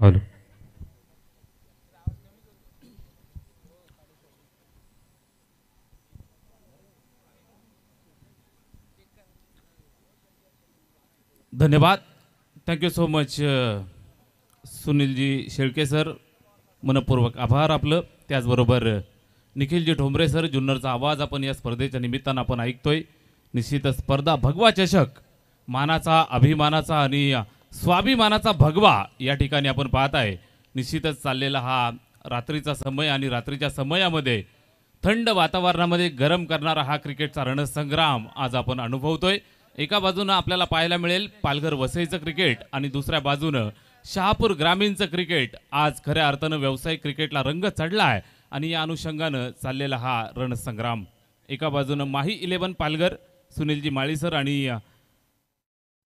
Hello. धन्यवाद. Thank you so much Sunilji Shelke sir. मनपूर्वक आभार आपलं. त्याचबरोबर निखिलजी ठोंबरे सर. जुन्नरचा आवाज आपण या स्पर्धेच्या निमित्तानं आपण ऐकतोय. निश्चितच स्पर्धा भगवा चषक, मानाचा, अभिमानाचा आणि स्वाभिमानाचा भगवा या ठिकाणी आपण पाहत आहे. निश्चितच चाललेला हा रात्रीचा समय आणि रात्रीच्या समयामध्ये थंड वातावरणामध्ये गरम करणारा हा क्रिकेटचा रणसंग्राम आज आपण अनुभवतोय. एका बाजूनं आपल्याला पाहायला मिळेल पालघर वसईचं क्रिकेट आणि दुसऱ्या बाजूनं शहापूर ग्रामीणचं क्रिकेट. आज खऱ्या अर्थानं व्यावसायिक क्रिकेटला रंग चढला आहे आणि या अनुषंगानं चाललेला हा रणसंग्राम. एका बाजूनं माही 11 पालघर, सुनीलजी माळीसर आणि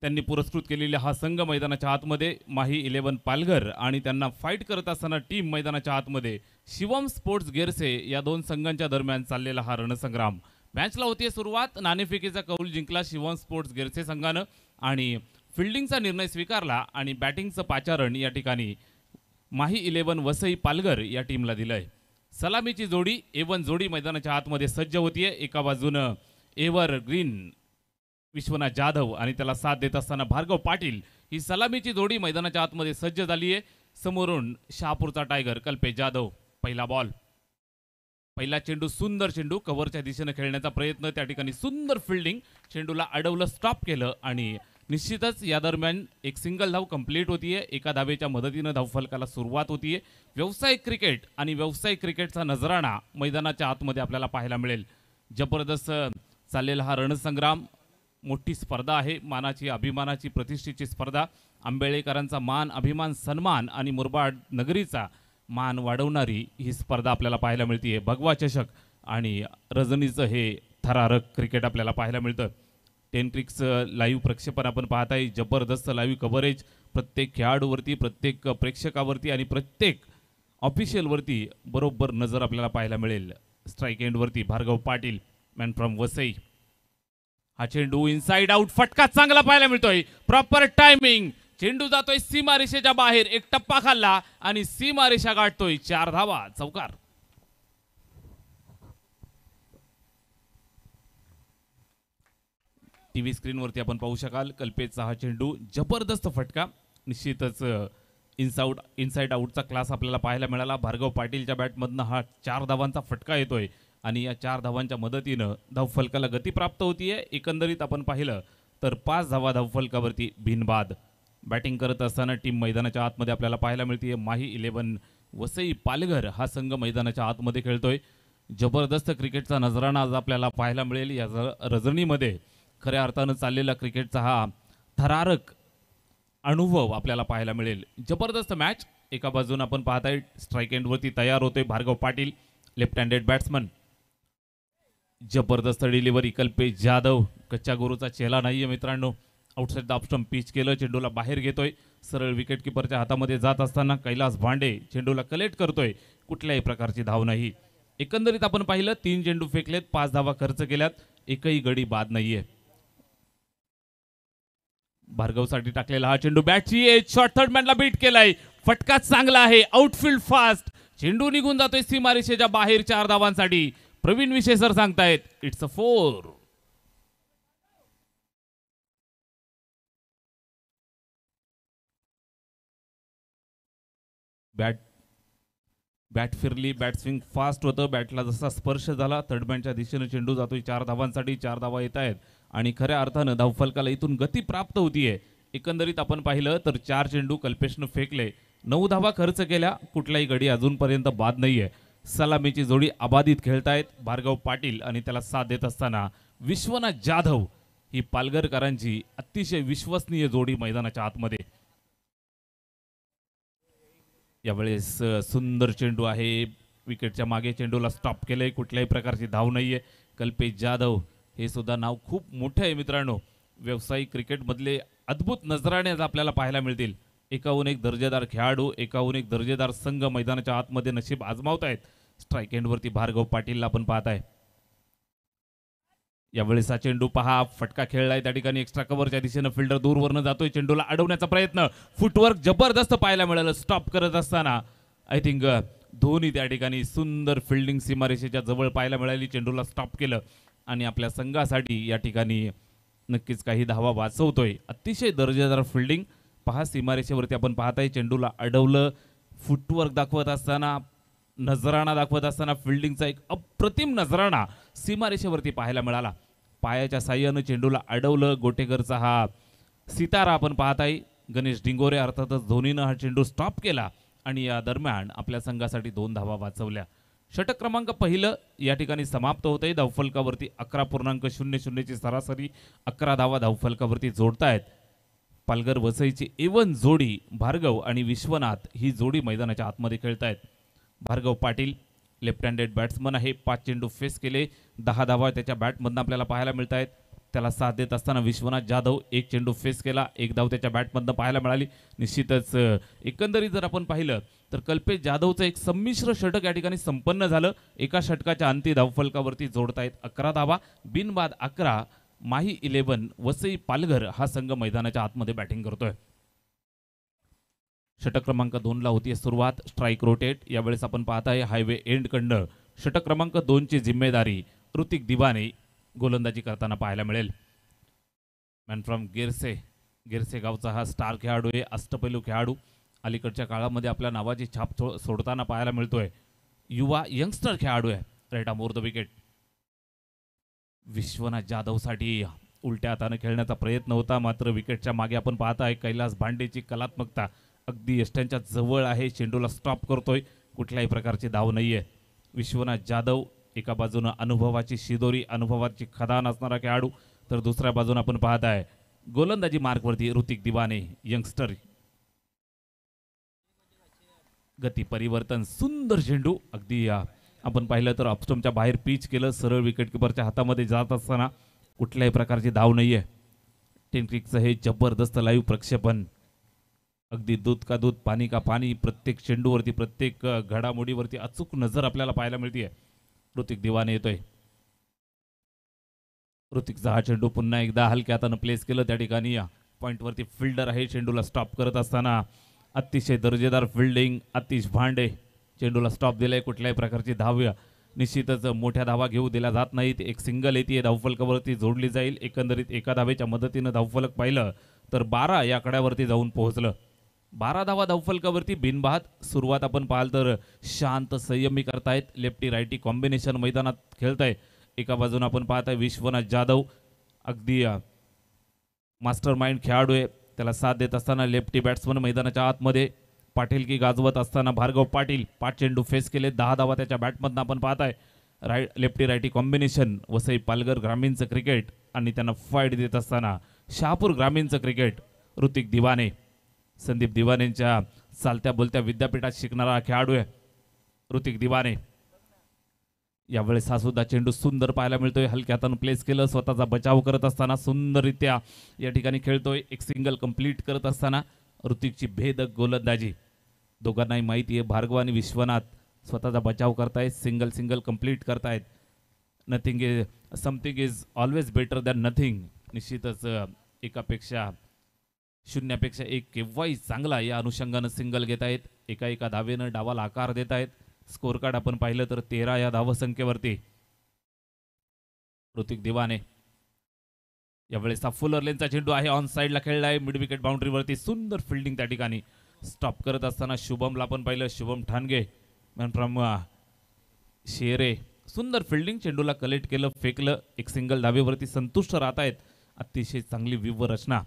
त्यांनी पुरस्कृत केलेला हा संघ मैदानाच्या आतमध्ये माही 11 पालघर, आणि त्यांना फाईट करत असताना टीम मैदानाच्या आतमध्ये शिवम स्पोर्ट्स गेरसे. या दोन संघांच्या दरम्यान चाललेला हा रणसंग्राम. मॅचला होती सुरुवात. नाणेफेकीचा कौल जिंकला शिवम स्पोर्ट्स गेरसे संघानं आणि फिल्डिंगचा निर्णय स्वीकारला आणि बॅटिंगचं पाचारण या ठिकाणी माही 11 वसई पालघर या टीमला दिलंय. सलामीची जोडी A1 जोडी मैदानाच्या आतमध्ये सज्ज होतीये. एका बाजूनं एव्हर ग्रीन विश्वनाथ जाधव आणि त्याला साथ देत असताना भार्गव पाटील. ही सलामीची जोडी मैदानाच्या आतमध्ये सज्ज झाली आहे. समोरून शहापूरचा टायगर कल्पेश जाधव. पहिला बॉल, पहिला चेंडू, सुंदर चेंडू कव्हरच्या दिशेने खेळण्याचा प्रयत्न. त्या ठिकाणी सुंदर फिल्डिंग, चेंडूला अडवलं, स्टॉप केलं आणि निश्चितच या दरम्यान एक सिंगल धाव कंप्लीट होतीये. एका धावेच्या मदतीनं धावफलकाला सुरुवात होतीये. व्यावसायिक क्रिकेट आणि व्यावसायिक क्रिकेटचा नजराणा मैदानाच्या आतमध्ये आपल्याला पाहायला मिळेल. जबरदस्त चाललेला हा रणसंग्राम. मोठी स्पर्धा आहे, मानाची, अभिमानाची, प्रतिष्ठेची स्पर्धा. आंबेळेकरांचा मान, अभिमान, सन्मान आणि मुरबाड नगरीचा मान वाढवणारी ही स्पर्धा आपल्याला पाहायला मिळते. भगवा चषक आणि रजनीचं हे थरारक क्रिकेट आपल्याला पाहायला मिळतं. 10 क्रिक्सचं लाईव्ह प्रक्षेपण आपण पाहत आहे. जबरदस्त लाईव्ह कव्हरेज प्रत्येक खेळाडूवरती, प्रत्येक प्रेक्षकावरती आणि प्रत्येक ऑफिशियलवरती बरोबर नजर आपल्याला पाहायला मिळेल. स्ट्राईक एंडवरती भार्गव पाटील, मॅन फ्रॉम वसई. हा चेंडू इनसाइड आउट, फटका चांगला पाहायला मिळतोय. प्रॉपर टायमिंग, चेंडू जातोय सीमारेषेच्या बाहेर. एक टप्पा खाल्ला आणि सीमारेषा गाठतोय. 4 धावा, चौकार. टीव्ही स्क्रीनवरती आपण पाहू शकाल कल्पेशचा हा चेंडू. जबरदस्त फटका. निश्चितच इनसाइड आउटचा क्लास आपल्याला पाहायला मिळाला. भार्गव पाटीलच्या बॅटमधनं हा 4 धावांचा फटका येतोय आणि या 4 धावांच्या मदतीनं धावफलकाला गती प्राप्त होतीये. एकंदरीत आपण पाहिलं तर 5 धावा धावफलकावरती बिनबाद. बॅटिंग करत असताना टीम मैदानाच्या आतमध्ये आपल्याला पाहायला मिळते. माही 11 वसई पालघर हा संघ मैदानाच्या आतमध्ये खेळतोय. जबरदस्त क्रिकेटचा नजराणा आज आपल्याला पाहायला मिळेल. या रजनीमध्ये खऱ्या अर्थानं चाललेला क्रिकेटचा हा थरारक अनुभव आपल्याला पाहायला मिळेल. जबरदस्त मॅच. एका बाजून आपण पाहताय स्ट्राईक एंडवरती तयार होतोय Bhargav Patil, left handed batsman. जबरदस्त डिलिव्हरी कल्पेश जाधव. कच्च्या गुरुचा चेला नाहीये मित्रांनो. Outside the off stump pitch केलं, चेंडूला बाहेर घेतोय. सरळ विकेट किपरच्या हातामध्ये जात असताना कैलास भांडे चेंडूला कलेक्ट करतोय. कुठल्याही प्रकारची धाव नाही. एकंदरीत आपण पाहिलं 3 चेंडू फेकलेत, 5 धावा खर्च केल्यात, एकही गडी बाद नाहीये. भार्गवसाठी टाकलेला हा चेंडू, बॅटची एज, शॉर्ट थर्ड मॅनला बीट केलाय. फटका चांगला आहे, आउटफील्ड फास्ट. चेंडू निघून जातोय सीमारेषेच्या बाहेर. 4 धावांसाठी प्रवीण विशे सर सांगतायत इट्स अ 4. बॅट फिरली, बॅट स्विंग फास्ट होतं. बॅटला जसा स्पर्श झाला थर्डमॅनच्या दिशेने चेंडू जातोय. 4 धावांसाठी 4 धावा येत आहेत आणि खऱ्या अर्थानं धावफलकाला इथून गती प्राप्त होतीये. एकंदरीत आपण पाहिलं तर 4 चेंडू कल्पेशनं फेकले, 9 धावा खर्च केल्या, कुठलाही गडी अजूनपर्यंत बाद नाहीये. सलामीची जोडी अबाधित खेळतायत भार्गव पाटील आणि त्याला साथ देत असताना विश्वनाथ जाधव. ही पालघरकरांची अतिशय विश्वसनीय जोडी मैदानाच्या आतमध्ये. यावेळेस सुंदर चेंडू आहे, विकेटच्या मागे चेंडूला स्टॉप केलंय, कुठल्याही प्रकारची धाव नाहीये. कल्पेश जाधव हे सुद्धा नाव खूप मोठं आहे मित्रांनो. व्यावसायिक क्रिकेटमधले अद्भुत नजराणे आज आपल्याला पाहायला मिळतील. एकाहून एक दर्जेदार खेळाडू, एकाहून एक दर्जेदार संघ मैदानाच्या आतमध्ये नशीब आजमावत आहेत. स्ट्राईक एंडवरती भार्गव पाटीलला आपण पाहताय. यावेळेस हा चेंडू पहा, फटका खेळलाय त्या ठिकाणी एक्स्ट्रा कव्हरच्या दिशेनं फिल्डर दूरवरनं जातोय, चेंडूला अडवण्याचा प्रयत्न, फुटवर्क जबरदस्त पाहायला मिळालं स्टॉप करत असताना. आय थिंक धोनी त्या ठिकाणी सुंदर फिल्डिंग सीमारेषेच्या जवळ पाहायला मिळाली, चेंडूला स्टॉप केलं आणि आपल्या संघासाठी या ठिकाणी नक्कीच काही धावा वाचवतोय. अतिशय दर्जेदार फिल्डिंग पहा, सीमारेषेवरती आपण पाहताय चेंडूला अडवलं, फुटवर्क दाखवत असताना, नजराणा दाखवत असताना फिल्डिंगचा एक अप्रतिम नजराणा सीमारेषेवरती पाहायला मिळाला. पायाच्या साह्यानं चेंडूला अडवलं, गोटेकरचा हा सितारा आपण पाहताय, गणेश डिंगोरे अर्थातच धोनीनं हा चेंडू स्टॉप केला आणि या दरम्यान आपल्या संघासाठी 2 धावा वाचवल्या. षटक क्रमांक पहिलं या ठिकाणी समाप्त होतंय. धावफलकावरती 11.00 ची सरासरी, 11 धावा धावफलकावरती जोडतायत. पालघर वसईची एवन जोडी भार्गव आणि विश्वनाथ ही जोडी मैदानाच्या आतमध्ये खेळतायत. Bhargav Patil left handed batsman आहे, 5 चेंडू फेस केले, 10 धावा त्याच्या बॅटमधनं आपल्याला पाहायला मिळत आहेत. त्याला साथ देत असताना विश्वनाथ जाधव 1 चेंडू फेस केला, 1 धाव त्याच्या बॅटमधनं पाहायला मिळाली. निश्चितच एकंदरीत जर आपण पाहिलं तर कल्पेश जाधवचं एक संमिश्र षटक या ठिकाणी संपन्न झालं. एका षटकाच्या अंती धावफलकावरती जोडतायत 11 धावा, बिनबाद 11. माही 11 वसई पालघर हा संघ मैदानाच्या आतमध्ये बॅटिंग करतोय. षटक क्रमांक 2 ला होती सुरुवात, स्ट्राईक रोटेट. यावेळेस आपण पाहताय हायवे एंड कडनं षटक क्रमांक 2 ची जिम्मेदारी ऋतिक दिवाने गोलंदाजी करताना पाहायला मिळेल. मॅन फ्रॉम गिरसे गावचा हा स्टार खेळाडू आहे, अष्टपैलू खेळाडू. अलीकडच्या काळामध्ये आपल्या नावाची छाप सोडताना पाहायला मिळतोय. युवा यंगस्टर खेळाडू आहे, right arm over the wicket. Vishwanath जाधवसाठी उलट्या हाताने खेळण्याचा प्रयत्न होता, मात्र विकेटच्या मागे आपण पाहताय कैलास भांडेची कलात्मकता अगदी यष्ट्यांच्या जवळ आहे, चेंडूला स्टॉप करतोय, कुठल्याही प्रकारची धाव नाहीये. विश्वनाथ जाधव एका बाजूनं अनुभवाची शिदोरी, अनुभवाची खदान असणारा खेळाडू, तर दुसऱ्या बाजूने आपण पाहताय गोलंदाजी मार्कवरती ऋतिक दिवाने यंगस्टर. गती परिवर्तन, सुंदर चेंडू, अगदी आपण पाहिलं तर ऑफस्टंपच्या बाहेर पिच केलं, सरळ विकेटकीपरच्या हातामध्ये जात असताना कुठल्याही प्रकारची धाव नाहीये. टेनक्रिकचं हे जबरदस्त लाईव्ह प्रक्षेपण, अगदी दूध का दूध पाणी का पाणी, प्रत्येक चेंडूवरती प्रत्येक घडामोडीवरती अचूक नजर आपल्याला पाहायला मिळते. ऋतिक दिवाने येतोय. ऋतिकचा हा चेंडू पुन्हा एकदा हलक्या हातानं प्लेस केलं, त्या ठिकाणी पॉइंटवरती फिल्डर आहे, चेंडूला स्टॉप करत असताना अतिशय दर्जेदार फिल्डिंग आतिश भांडे, चेंडूला स्टॉप दिलाय, कुठल्याही प्रकारची धाव निश्चितच मोठ्या धावा घेऊ दिल्या जात नाहीत. एक सिंगल येते, धावफलकावरती जोडली जाईल. एकंदरीत एका धावेच्या मदतीनं धावफलक पाहिलं तर 12 या आकड्यावरती जाऊन पोहोचलं. 12 धावा धावफलकावरती बिनबाद. सुरुवात आपण पाहाल तर शांत संयमी करतायत, लेफ्टी रायटी कॉम्बिनेशन मैदानात खेळताय. एका बाजूने आपण पाहताय विश्वनाथ जाधव अगदी मास्टर माइंड खेळाडू आहे, त्याला साथ देत असताना लेफ्टी बॅट्समन मैदानाच्या आतमध्ये पाटील की गाजवत असताना भार्गव पाटील 5 चेंडू फेस केले, 10 धावा त्याच्या बॅटमधनं आपण पाहताय. Lefty righty combination Vasai Palghar ग्रामीणचं क्रिकेट आणि त्यांना फाईट देत असताना शहापूर ग्रामीणचं क्रिकेट ऋतिक दिवाने, संदीप दिवानेंच्या चालत्या बोलत्या विद्यापीठात शिकणारा खेळाडू आहे ऋतिक दिवाने. यावेळेस हा सुद्धा चेंडू सुंदर पाहायला मिळतोय, हलक्या हातानं प्लेस केलं, स्वतःचा बचाव करत असताना सुंदररित्या या ठिकाणी खेळतोय. एक सिंगल कंप्लीट करत असताना ऋतिकची भेदक गोलंदाजी, दोघांनाही माहिती आहे भार्गव आणि विश्वनाथ स्वतःचा बचाव करतायत, सिंगल कंप्लीट करतायत. Nothing is something is always better than nothing. निश्चितच एकापेक्षा शून्यापेक्षा एक केव्हाही चांगला या अनुषंगानं सिंगल घेत आहेत. एका धावेनं डावाला आकार देत आहेत. स्कोर कार्ड आपण पाहिलं तर 13 या धावसंख्येवरती ऋतिक दिवाने. यावेळेस हा फुल लेनचा चेंडू आहे, ऑन साईडला खेळला आहे, मिड विकेट बाउंड्रीवरती सुंदर फिल्डिंग त्या ठिकाणी. स्टॉप करत असताना शुभमला आपण पाहिलं, शुभम ठाणगे मॅन फ्रॉम शेरे, सुंदर फिल्डिंग, चेंडूला कलेक्ट केलं, फेकलं, एक सिंगल धावेवरती संतुष्ट राहत आहेत. अतिशय चांगली व्यूह रचना.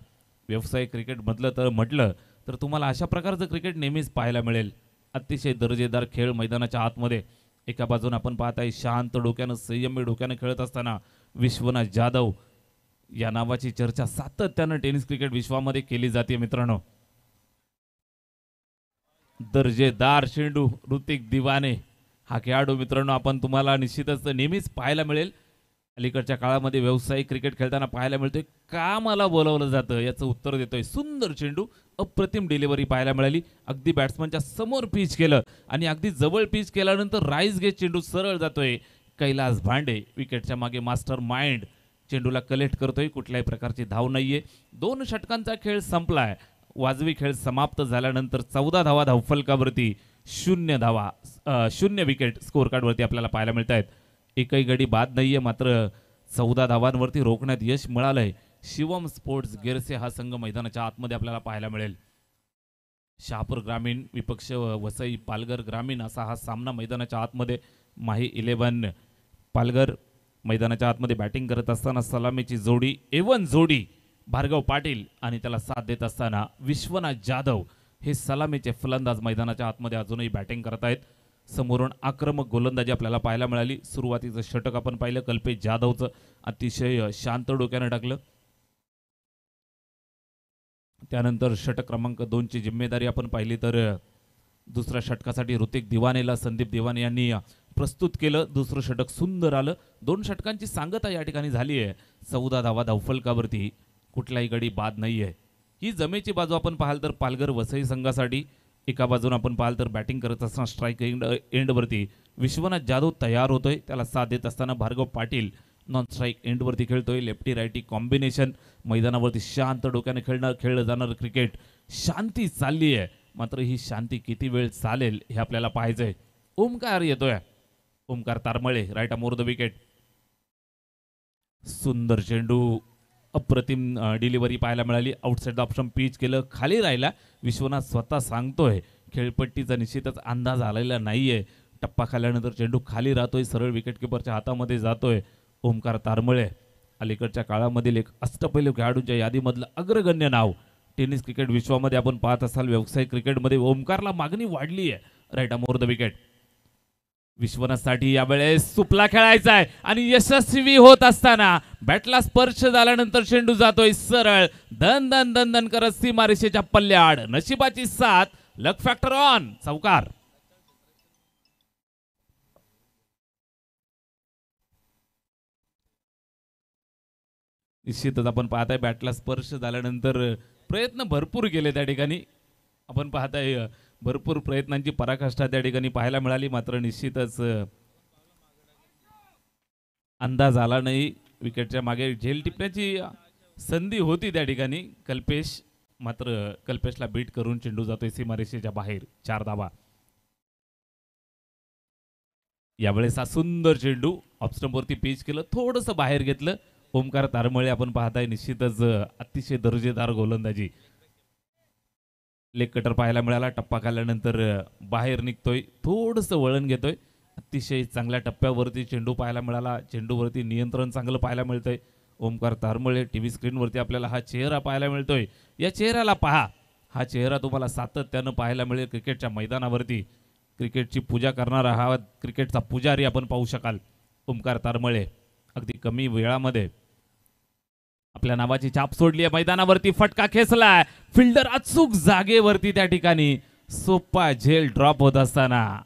व्यावसायिक क्रिकेट म्हटलं तर तुम्हाला अशा प्रकारचं क्रिकेट नेहमीच पाहायला मिळेल. अतिशय दर्जेदार खेळ मैदानाच्या आतमध्ये. एका बाजूने आपण पाहताय शांत डोक्यानं संयमी डोक्यानं खेळत असताना विश्वनाथ जाधव या नावाची चर्चा सातत्यानं टेनिस क्रिकेट विश्वामध्ये केली जाते मित्रांनो. दर्जेदार चेंडू ऋतिक दिवाने हा खेळाडू मित्रांनो आपण तुम्हाला निश्चितच नेहमीच पाहायला मिळेल. अलीकडच्या काळामध्ये व्यावसायिक क्रिकेट खेळताना पाहायला मिळतोय, का मला बोलावलं जातं याचं उत्तर देतोय. सुंदर चेंडू, अप्रतिम डिलिव्हरी पाहायला मिळाली. अगदी बॅट्समनच्या समोर पिच केलं आणि अगदी जवळ पिच केल्यानंतर राईज घेत चेंडू सरळ जातोय. कैलास भांडे विकेटच्या मागे मास्टर माइंड चेंडूला कलेक्ट करतोय, कुठल्याही प्रकारची धाव नाहीये. 2 षटकांचा खेळ संपलाय. वाजवी खेळ समाप्त झाल्यानंतर 14 धावा धावफलकावरती, 0 धावा, 0 विकेट स्कोअर कार्डवरती आपल्याला पाहायला मिळत आहेत. एकही गडी बाद नाहीये, मात्र 14 धावांवरती रोखण्यात यश मिळालंय. शिवम स्पोर्ट्स गिरसे हा संघ मैदानाच्या आतमध्ये आपल्याला पाहायला मिळेल. शहापूर ग्रामीण विपक्ष वसई पालघर ग्रामीण असा हा सामना मैदानाच्या आतमध्ये. माही 11 पालघर मैदानाच्या आतमध्ये बॅटिंग करत असताना सलामीची जोडी, एवन जोडी भार्गव पाटील आणि त्याला साथ देत असताना विश्वनाथ जाधव हे सलामीचे फलंदाज मैदानाच्या आतमध्ये अजूनही बॅटिंग करत आहेत. समोरून आक्रमक गोलंदाजी आपल्याला पाहायला मिळाली. सुरुवातीचं षटक आपण पाहिलं कल्पेश जाधवचं, अतिशय शांत डोक्याने टाकलं. त्यानंतर षटक क्रमांक 2 ची जिम्मेदारी आपण पाहिली तर दुसऱ्या षटकासाठी ऋतिक दिवानेला संदीप दिवाने यांनी प्रस्तुत केलं. दुसरं षटक सुंदर आलं. 2 षटकांची सांगता या ठिकाणी झाली आहे. 14 धावा धावफलकावरती, कुठलाही गडी बाद नाही आहे. ही जमेची बाजू आपण पाहाल तर पालघर वसई संघासाठी एका बाजूने आपण पाहाल तर बॅटिंग करत असताना स्ट्राईक एंडवरती विश्वनाथ जाधव तयार होतोय, त्याला साथ देत असताना भार्गव पाटील नॉन स्ट्राईक एंडवरती खेळतोय. लेफ्टी रायटी कॉम्बिनेशन मैदानावरती शांत डोक्याने खेळलं जाणार क्रिकेट. शांती चालली आहे, मात्र ही शांती किती वेळ चालेल हे आपल्याला पाहायचंय. ओमकार येतोय, Omkar Taramale, right arm over the wicket. सुंदर चेंडू, अप्रतिम डिलिव्हरी पाहायला मिळाली. आउटसाइड द ऑप्शन पिच केलं, खाली राहिला. विश्वनाथ स्वतः सांगतोय खेळपट्टीचा निश्चितच अंदाज आलेला नाहीये. टप्पा खाल्यानंतर चेंडू खाली राहतोय, सरळ विकेट किपरच्या हातामध्ये जातोय. ओमकार तारमळे अलीकडच्या काळामधील एक अष्टपैलू खेळाडूंच्या यादीमधलं अग्रगण्य नाव. टेनिस क्रिकेट विश्वामध्ये आपण पाहत असाल, व्यावसायिक क्रिकेटमध्ये ओमकारला मागणी वाढली आहे. Right arm over the wicket. विश्वनाथसाठी यावेळेस सुपला खेळायचा आहे आणि यशस्वी होत असताना बॅटला स्पर्श झाल्यानंतर चेंडू जातोय सरळ दन दन दन दन करत सीमारेषेच्या पल्ल्याआड. नशिबाची साथ, लक फॅक्टर ऑन, चौकार. निश्चितच आपण पाहताय बॅटला स्पर्श झाल्यानंतर प्रयत्न भरपूर केले त्या ठिकाणी. आपण पाहताय भरपूर प्रयत्नांची पराकाष्ठा त्या ठिकाणी पाहायला मिळाली, मात्र निश्चितच अंदाज आला नाही. विकेटच्या मागे झेल टिपण्याची संधी होती त्या ठिकाणी. कल्पेश, मात्र कल्पेशला बीट करून चेंडू जातोय सीमारेषेच्या बाहेर. 4 धावा. यावेळेस हा सुंदर चेंडू ऑफस्टंपवरती पिच केलं, थोडंसं बाहेर घेतलं. ओमकार तारमळे आपण पाहताय निश्चितच अतिशय दर्जेदार गोलंदाजी. लेग कटर पाहायला मिळाला. टप्पा खाल्ल्यानंतर बाहेर निघतोय, थोडंसं वळण घेतोय. अतिशय चांगल्या टप्प्यावरती चेंडू पाहायला मिळाला. चेंडूवरती नियंत्रण चांगलं पाहायला मिळतंय. ओमकार तारमळे टीव्ही स्क्रीनवरती आपल्याला हा चेहरा पाहायला मिळतोय. या चेहऱ्याला पहा, हा चेहरा तुम्हाला सातत्यानं पाहायला मिळेल क्रिकेटच्या मैदानावरती. क्रिकेटची पूजा करणारा हा क्रिकेटचा पुजारी आपण पाहू शकाल. ओमकार तारमळे अगदी कमी वेळामध्ये आपल्या नावाची छाप सोडली आहे मैदानावरती. फटका खेचलाय, फिल्डर अचूक जागेवरती त्या ठिकाणी. सोपा झेल ड्रॉप होत असताना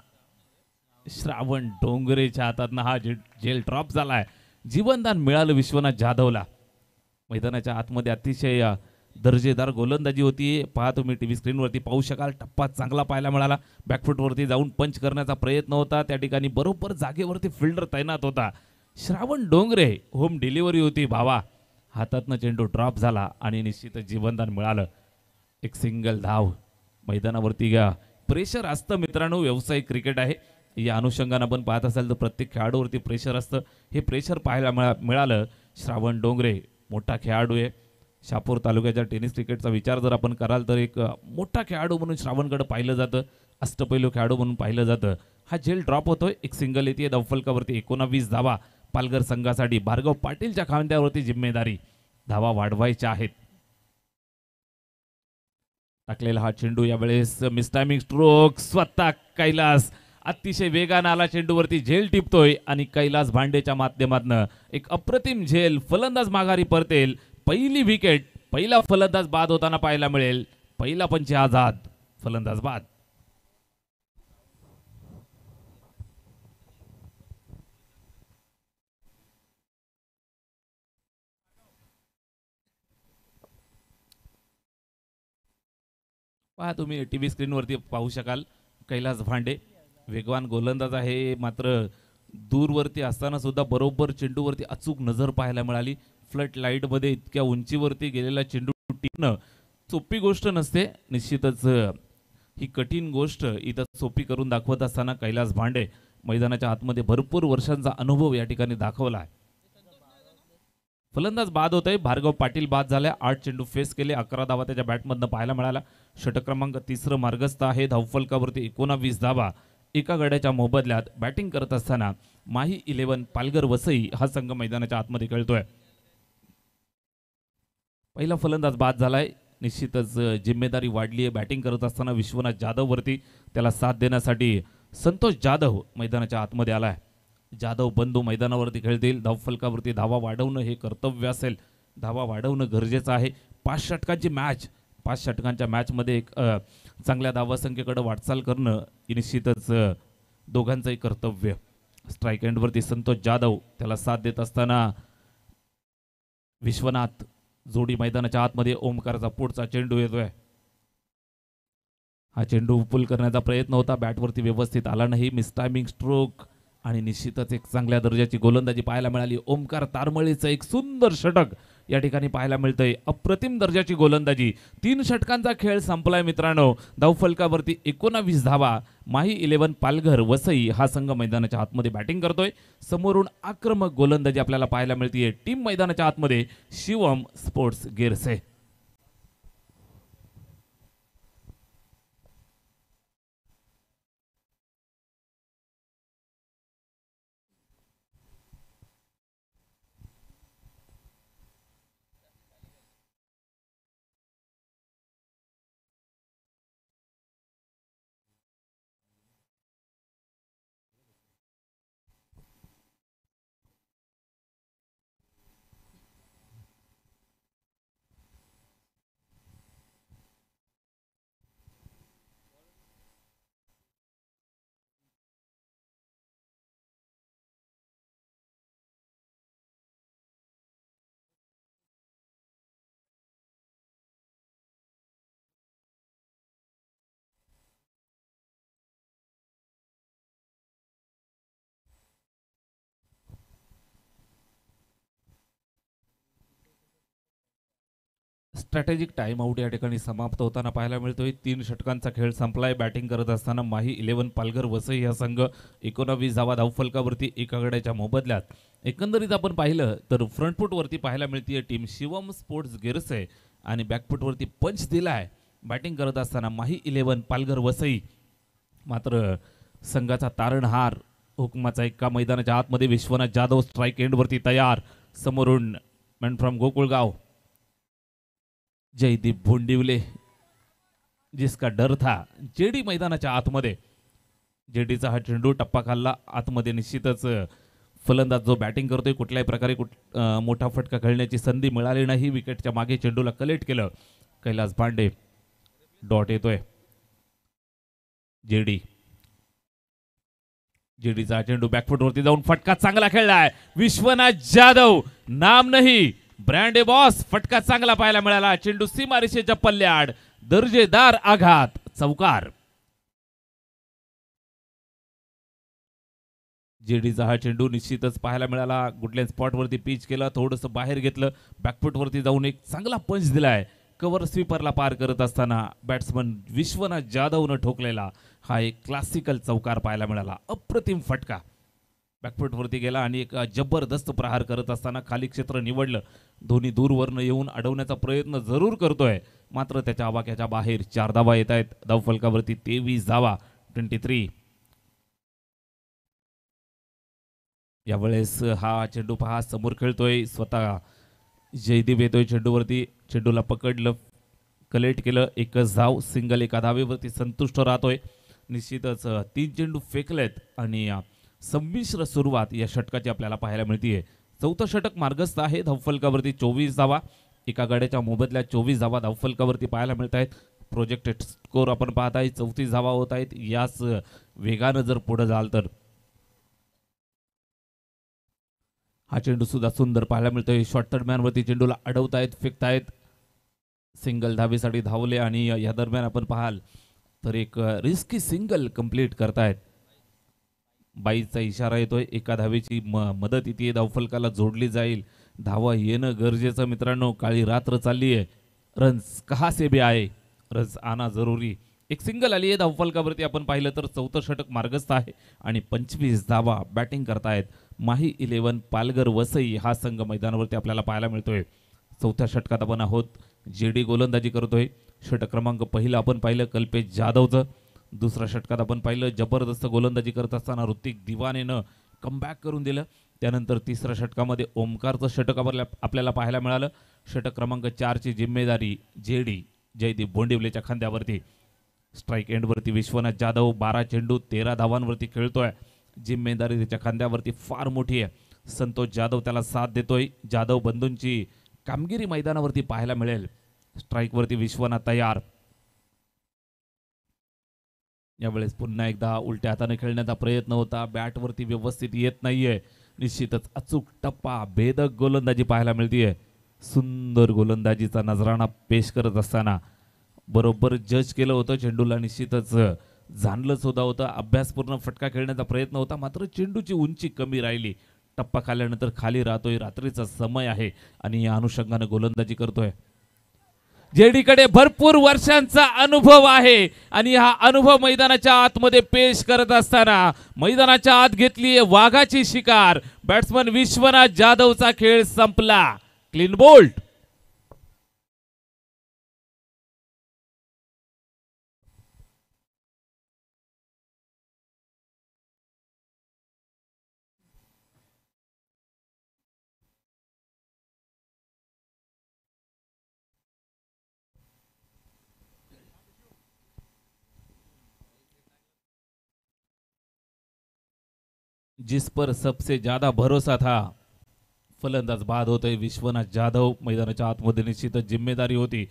श्रावण डोंगरेच्या हातातनं हा झेल ड्रॉप झालाय. जीवनदान मिळालं विश्वनाथ जाधवला. मैदानाच्या आतमध्ये अतिशय दर्जेदार गोलंदाजी होती. पहा तुम्ही टीव्ही स्क्रीनवरती पाहू शकाल. टप्पा चांगला पाहायला मिळाला. बॅकफुटवरती जाऊन पंच करण्याचा प्रयत्न होता. त्या ठिकाणी बरोबर जागेवरती फिल्डर तैनात होता. श्रावण डोंगरे, होम डिलिव्हरी होती भावा. हातातनं चेंडू ड्रॉप झाला आणि निश्चितच जीवनदान मिळालं. एक सिंगल धाव. मैदानावरती प्रेशर असतं मित्रांनो, व्यावसायिक क्रिकेट आहे. या अनुषंगानं आपण पाहत असाल तर प्रत्येक खेळाडूवरती प्रेशर असतं. हे प्रेशर पाहायला मिळालं. श्रावण डोंगरे मोठा खेळाडू आहे. शहापूर तालुक्याच्या टेनिस क्रिकेटचा विचार जर आपण कराल तर एक मोठा खेळाडू म्हणून श्रावणकडे पाहिलं जातं. अष्टपैलू खेळाडू म्हणून पाहिलं जातं. हा झेल ड्रॉप होतोय. एक सिंगल येते धावफलकावरती. 19 धावा पालघर संघासाठी. भार्गव पाटीलच्या खांद्यावरती जिम्मेदारी. धावा वाढवायच्या आहेत. टाकलेला हा चेंडू यावेळेस मिसटायमिंग स्ट्रोक. स्वतः कैलास अतिशय वेगानं आला चेंडूवरती, झेल टिपतोय आणि कैलास भांडेच्या माध्यमातून एक अप्रतिम झेल. फलंदाज माघारी परतेल. पहिली विकेट, पहिला फलंदाज बाद होताना पाहायला मिळेल. पहिला पंच आझाद, फलंदाज बाद. पहा तुम्ही टीव्ही स्क्रीनवरती पाहू शकाल. कैलास भांडे वेगवान गोलंदाज आहे, मात्र दूरवरती असताना सुद्धा बरोबर चेंडूवरती अचूक नजर पाहायला मिळाली. फ्लड लाईटमध्ये इतक्या उंचीवरती गेलेला चेंडू टिकणं सोपी गोष्ट नसते. निश्चितच ही कठीण गोष्ट इथं सोपी करून दाखवत असताना कैलास भांडे मैदानाच्या आतमध्ये भरपूर वर्षांचा अनुभव या ठिकाणी दाखवला आहे. फलंदाज बाद होत आहे. भार्गव पाटील बाद झाल्या. 8 चेंडू फेस केले. 11 धावा त्याच्या बॅटमधनं पाहायला मिळाला. षटक क्रमांक 3 मार्गस्थ आहे. धावफलकावरती 19 धावा एका गड्याच्या मोबदल्यात. बॅटिंग करत असताना माही 11 पालघर वसई हा संघ मैदानाच्या आतमध्ये खेळतोय. पहिला फलंदाज बाद झालाय. निश्चितच जिम्मेदारी वाढली आहे. बॅटिंग करत असताना विश्वनाथ जाधव वरती त्याला साथ देण्यासाठी संतोष जाधव मैदानाच्या आतमध्ये आलाय. जाधव बंधू मैदानावरती खेळतील. धावफलकावरती धावा वाढवणं हे कर्तव्य असेल. धावा वाढवणं गरजेचं आहे. 5 षटकांची मॅच. 5 षटकांच्या मॅचमध्ये एक चांगल्या धावासंख्येकडे वाटचाल करणं हे निश्चितच दोघांचंही कर्तव्य. स्ट्राईक एंडवरती संतोष जाधव त्याला साथ देत असताना विश्वनाथ जोडी मैदानाच्या आतमध्ये. ओमकारचा पुढचा चेंडू येतोय. हा चेंडू पुल करण्याचा प्रयत्न होता. बॅटवरती व्यवस्थित आला नाही. मिसटायमिंग स्ट्रोक आणि निश्चितच एक चांगल्या दर्जाची गोलंदाजी पाहायला मिळाली. ओमकार तारमळीचं एक सुंदर षटक या ठिकाणी पाहायला मिळतंय. अप्रतिम दर्जाची गोलंदाजी. 3 षटकांचा खेळ संपलाय मित्रांनो. धावफलकावरती 19 धावा. माही 11 पालघर वसई हा संघ मैदानाच्या आतमध्ये बॅटिंग करतोय. समोरून आक्रमक गोलंदाजी आपल्याला पाहायला मिळतीये. टीम मैदानाच्या आतमध्ये Shivam sports Girse. Strategic time out या ठिकाणी समाप्त होताना पाहायला मिळतोय. 3 षटकांचा खेळ संपलाय. बॅटिंग करत असताना माही 11 पालघर वसई हा संघ 19 धावा धावफलकावरती एका गड्याच्या मोबदल्यात. एकंदरीत आपण पाहिलं तर फ्रंटफुटवरती पाहायला मिळतीये टीम शिवम स्पोर्ट्स गिरसे आणि बॅकफुटवरती पंच दिलाय. बॅटिंग करत असताना माही 11 पालघर वसई. मात्र संघाचा तारणहार हुकमाचा एका मैदानाच्या आतमध्ये विश्वनाथ जाधव स्ट्राईक एंडवरती तयार. समोरून मॅन फ्रॉम गोकुळगाव जयदीप भोंडिवले जिसका डर था. जेडी मैदानाच्या आतमध्ये. जेडीचा हा चेंडू टप्पा खाल्ला आतमध्ये. निश्चितच फलंदाज जो बॅटिंग करतोय कुठल्याही प्रकारे मोठा फटका खेळण्याची संधी मिळाली नाही. विकेटच्या मागे चेंडूला कलेक्ट केलं. कैलास भांडे. डॉट येतोय. जेडीचा चेंडू बॅकफुटवरती जाऊन फटका चांगला खेळलाय. विश्वनाथ जाधव नाम नाही ब्रँड ए बॉस. फटका चांगला पाहायला मिळाला. चेंडू सीमारेषेच्या पल्ल्याआड. दर्जेदार आघात. चौकार. जेडीचा हा चेंडू निश्चितच पाहायला मिळाला. गुडलँड स्पॉटवरती पिच केलं. थोडंसं बाहेर घेतलं. बॅकफुटवरती जाऊन एक चांगला पंच दिलाय. कव्हर स्वीपरला पार करत असताना बॅट्समन विश्वनाथ जाधवनं ठोकलेला हा एक क्लासिकल चौकार पाहायला मिळाला. अप्रतिम फटका. बॅकफुटवरती गेला आणि एक जबरदस्त प्रहार करत असताना खाली क्षेत्र निवडलं. धोनी दूरवरनं येऊन अडवण्याचा प्रयत्न जरूर करतोय. मात्र त्याच्या आवाक्याच्या बाहेर 4 धावा येत आहेत. धावफलकावरती 23 धावा. 23. यावेळेस हा चेंडू पहा समोर खेळतोय. स्वतः जयदीप येतोय चेंडूवरती. चेंडूला पकडलं. कलेक्ट केलं. एकच धाव. सिंगल एका धावेवरती संतुष्ट राहतोय. निश्चितच 3 चेंडू फेकलेत आणि संमिश्र सुरुवात या षटकाची आपल्याला पाहायला मिळतीये. 4थं षटक मार्गस्थ आहे. धावफलकावरती 24 धावा. एका गाड्याच्या मोबदल्यात 24 धावा धावफलकावरती पाहायला मिळत आहेत. प्रोजेक्टेड स्कोर आपण पाहत आहे 34 धावा होत आहेत. याच वेगानं जर पुढे जाल तर हा चेंडू सुद्धा सुंदर पाहायला मिळतोय. शॉर्ट थर्ड मॅनवरती चेंडूला अडवतायत, फेकतायत. सिंगल धावेसाठी धावले आणि या दरम्यान आपण पाहाल तर एक रिस्की सिंगल कंप्लीट करतायत. बाईचा इशारा येतोय, एका धावेची मदत इथे धावफलकाला जोडली जाईल. धावा येणं गरजेचं मित्रांनो, काळी रात्र चालली आहे. रन्स कहा से भी आए, रन्स आना जरुरी. एक सिंगल आली आहे धावफलकावरती. आपण पाहिलं तर चौथं षटक मार्गस्थ आहे आणि 25 धावा बॅटिंग करतायत माही 11 पालघर वसई हा संघ मैदानावरती आपल्याला पाहायला मिळतोय. चौथ्या षटकात आपण आहोत. जेडी गोलंदाजी करतोय. षटक क्रमांक पहिलं आपण पाहिलं कल्पेश जाधवचं. दुसऱ्या षटकात आपण पाहिलं जबरदस्त गोलंदाजी करत असताना ऋतिक दिवानेनं कमबॅक करून दिलं. त्यानंतर तिसऱ्या षटकामध्ये ओमकारचं षटक आपल्याला पाहायला मिळालं. षटक क्रमांक 4ची जिम्मेदारी जेडी जयदीप बोंडिवलेच्या खांद्यावरती. स्ट्राईक एंडवरती विश्वनाथ जाधव 12 चेंडू 13 धावांवरती खेळतोय. जिम्मेदारी त्याच्या खांद्यावरती फार मोठी आहे. संतोष जाधव त्याला साथ देतोय. जाधव बंधूंची कामगिरी मैदानावरती पाहायला मिळेल. स्ट्राईकवरती विश्वनाथ तयार. यावेळेस पुन्हा एकदा उलट्या हाताने खेळण्याचा प्रयत्न होता. बॅटवरती व्यवस्थित येत नाहीये. निश्चितच अचूक टप्पा भेदक गोलंदाजी पाहायला मिळतीये. सुंदर गोलंदाजीचा नजराणा पेश करत असताना बरोबर जज केलं होतं चेंडूला. निश्चितच जाणलं सुद्धा होतं. अभ्यासपूर्ण फटका खेळण्याचा प्रयत्न होता, मात्र चेंडूची उंची कमी राहिली. टप्पा खाल्ल्यानंतर खाली राहतोय. रात्रीचा समय आहे आणि या अनुषंगाने गोलंदाजी करतोय. जेडीकडे भरपूर वर्षांचा अनुभव आहे आणि हा अनुभव मैदानाच्या आतमध्ये पेश करत असताना मैदानाच्या आत घेतली वाघाची शिकार. बॅट्समन विश्वनाथ जाधवचा खेळ संपला. Clean bolt. जिस पर सबसे ज्यादा भरोसा था फलंदाज बाद होतोय विश्वनाथ जाधव. मैदानाच्या आतमध्ये निश्चितच जिम्मेदारी होती